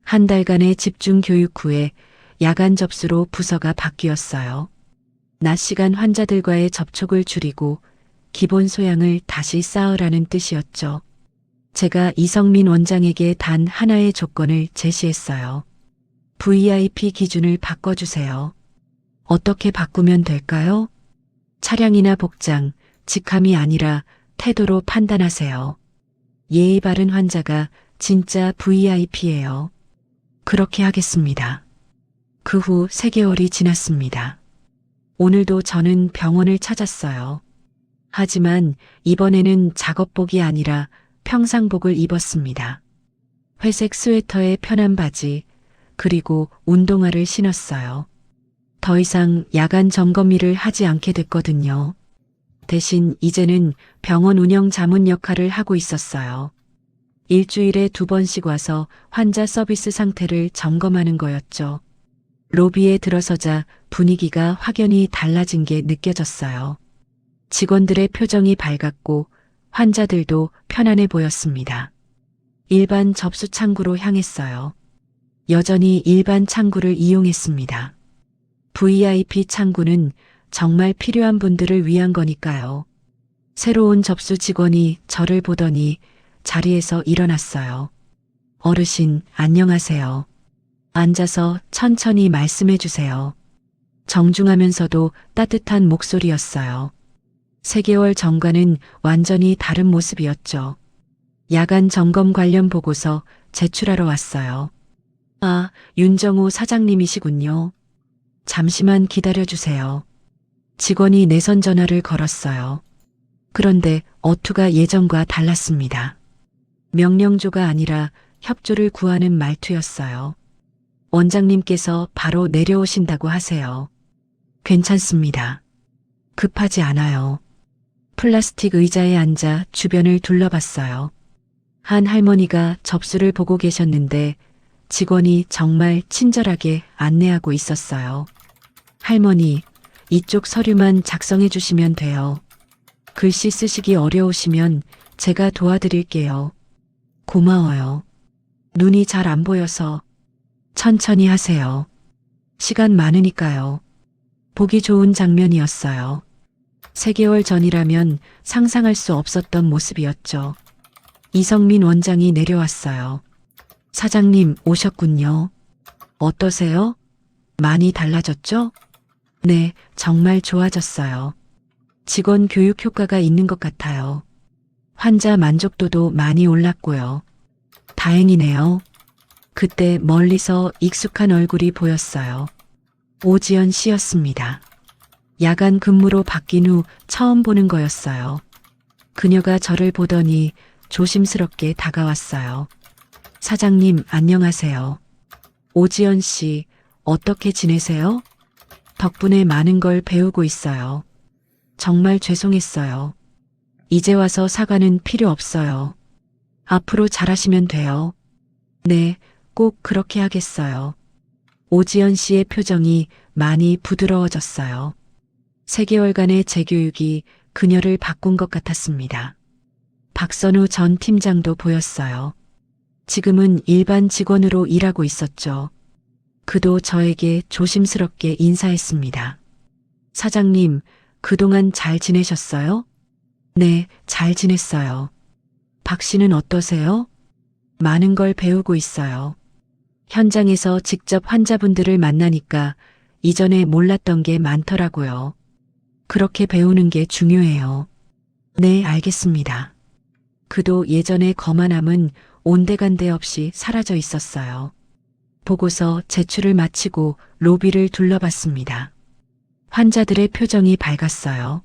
한 달간의 집중 교육 후에 야간 접수로 부서가 바뀌었어요. 낮 시간 환자들과의 접촉을 줄이고 기본 소양을 다시 쌓으라는 뜻이었죠. 제가 이성민 원장에게 단 하나의 조건을 제시했어요. VIP 기준을 바꿔주세요. 어떻게 바꾸면 될까요? 차량이나 복장, 직함이 아니라 태도로 판단하세요. 예의 바른 환자가 진짜 VIP예요. 그렇게 하겠습니다. 그 후 3개월이 지났습니다. 오늘도 저는 병원을 찾았어요. 하지만 이번에는 작업복이 아니라 평상복을 입었습니다. 회색 스웨터에 편한 바지, 그리고 운동화를 신었어요. 더 이상 야간 점검 일을 하지 않게 됐거든요. 대신 이제는 병원 운영 자문 역할을 하고 있었어요. 일주일에 2번씩 와서 환자 서비스 상태를 점검하는 거였죠. 로비에 들어서자 분위기가 확연히 달라진 게 느껴졌어요. 직원들의 표정이 밝았고 환자들도 편안해 보였습니다. 일반 접수 창구로 향했어요. 여전히 일반 창구를 이용했습니다. VIP 창구는 정말 필요한 분들을 위한 거니까요. 새로운 접수 직원이 저를 보더니 자리에서 일어났어요. 어르신, 안녕하세요. 앉아서 천천히 말씀해 주세요. 정중하면서도 따뜻한 목소리였어요. 3개월 전과는 완전히 다른 모습이었죠. 야간 점검 관련 보고서 제출하러 왔어요. 아, 윤정호 사장님이시군요. 잠시만 기다려주세요. 직원이 내선 전화를 걸었어요. 그런데 어투가 예전과 달랐습니다. 명령조가 아니라 협조를 구하는 말투였어요. 원장님께서 바로 내려오신다고 하세요. 괜찮습니다. 급하지 않아요. 플라스틱 의자에 앉아 주변을 둘러봤어요. 한 할머니가 접수를 보고 계셨는데 직원이 정말 친절하게 안내하고 있었어요. 할머니, 이쪽 서류만 작성해 주시면 돼요. 글씨 쓰시기 어려우시면 제가 도와드릴게요. 고마워요. 눈이 잘 안 보여서 천천히 하세요. 시간 많으니까요. 보기 좋은 장면이었어요. 3개월 전이라면 상상할 수 없었던 모습이었죠. 이성민 원장이 내려왔어요. 사장님 오셨군요. 어떠세요? 많이 달라졌죠? 네, 정말 좋아졌어요. 직원 교육 효과가 있는 것 같아요. 환자 만족도도 많이 올랐고요. 다행이네요. 그때 멀리서 익숙한 얼굴이 보였어요. 오지연 씨였습니다. 야간 근무로 바뀐 후 처음 보는 거였어요. 그녀가 저를 보더니 조심스럽게 다가왔어요. 사장님, 안녕하세요. 오지연 씨, 어떻게 지내세요? 덕분에 많은 걸 배우고 있어요. 정말 죄송했어요. 이제 와서 사과는 필요 없어요. 앞으로 잘하시면 돼요. 네, 꼭 그렇게 하겠어요. 오지연 씨의 표정이 많이 부드러워졌어요. 3개월간의 재교육이 그녀를 바꾼 것 같았습니다. 박선우 전 팀장도 보였어요. 지금은 일반 직원으로 일하고 있었죠. 그도 저에게 조심스럽게 인사했습니다. 사장님, 그동안 잘 지내셨어요? 네, 잘 지냈어요. 박 씨는 어떠세요? 많은 걸 배우고 있어요. 현장에서 직접 환자분들을 만나니까 이전에 몰랐던 게 많더라고요. 그렇게 배우는 게 중요해요. 네, 알겠습니다. 그도 예전의 거만함은 온데간데 없이 사라져 있었어요. 보고서 제출을 마치고 로비를 둘러봤습니다. 환자들의 표정이 밝았어요.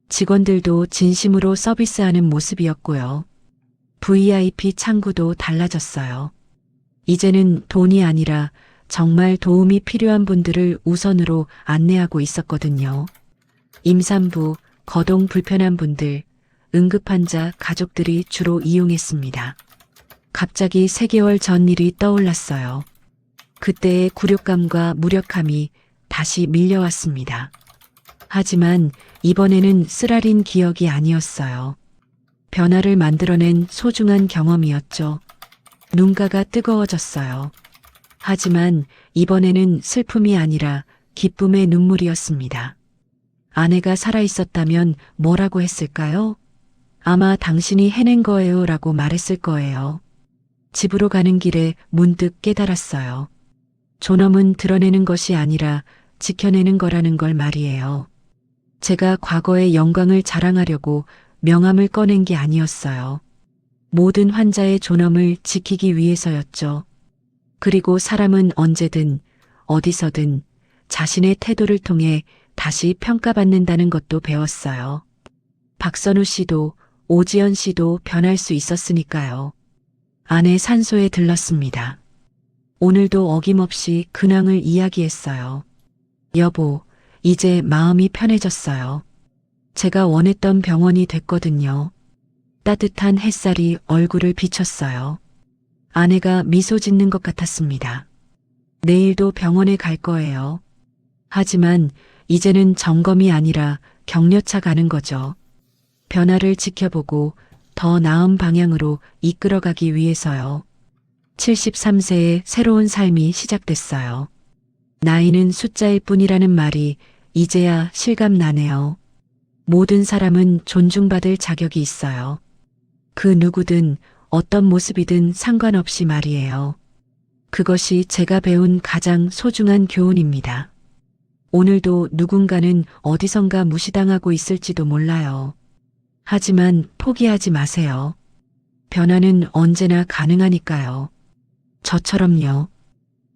직원들도 진심으로 서비스하는 모습이었고요. VIP 창구도 달라졌어요. 이제는 돈이 아니라 정말 도움이 필요한 분들을 우선으로 안내하고 있었거든요. 임산부, 거동 불편한 분들, 응급환자 가족들이 주로 이용했습니다. 갑자기 3개월 전 일이 떠올랐어요. 그때의 굴욕감과 무력함이 다시 밀려왔습니다. 하지만 이번에는 쓰라린 기억이 아니었어요. 변화를 만들어낸 소중한 경험이었죠. 눈가가 뜨거워졌어요. 하지만 이번에는 슬픔이 아니라 기쁨의 눈물이었습니다. 아내가 살아있었다면 뭐라고 했을까요? 아마 당신이 해낸 거예요 라고 말했을 거예요. 집으로 가는 길에 문득 깨달았어요. 존엄은 드러내는 것이 아니라 지켜내는 거라는 걸 말이에요. 제가 과거의 영광을 자랑하려고 명함을 꺼낸 게 아니었어요. 모든 환자의 존엄을 지키기 위해서였죠. 그리고 사람은 언제든 어디서든 자신의 태도를 통해 다시 평가받는다는 것도 배웠어요. 박선우 씨도 오지연 씨도 변할 수 있었으니까요. 아내 산소에 들렀습니다. 오늘도 어김없이 근황을 이야기했어요. 여보, 이제 마음이 편해졌어요. 제가 원했던 병원이 됐거든요. 따뜻한 햇살이 얼굴을 비췄어요. 아내가 미소 짓는 것 같았습니다. 내일도 병원에 갈 거예요. 하지만 이제는 점검이 아니라 격려차 가는 거죠. 변화를 지켜보고 더 나은 방향으로 이끌어가기 위해서요. 73세의 새로운 삶이 시작됐어요. 나이는 숫자일 뿐이라는 말이 이제야 실감나네요. 모든 사람은 존중받을 자격이 있어요. 그 누구든 어떤 모습이든 상관없이 말이에요. 그것이 제가 배운 가장 소중한 교훈입니다. 오늘도 누군가는 어디선가 무시당하고 있을지도 몰라요. 하지만 포기하지 마세요. 변화는 언제나 가능하니까요. 저처럼요.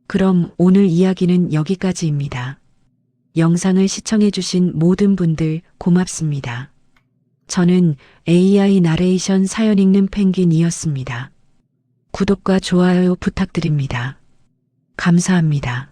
그럼 오늘 이야기는 여기까지입니다. 영상을 시청해주신 모든 분들 고맙습니다. 저는 AI 나레이션 사연 읽는 펭귄이었습니다. 구독과 좋아요 부탁드립니다. 감사합니다.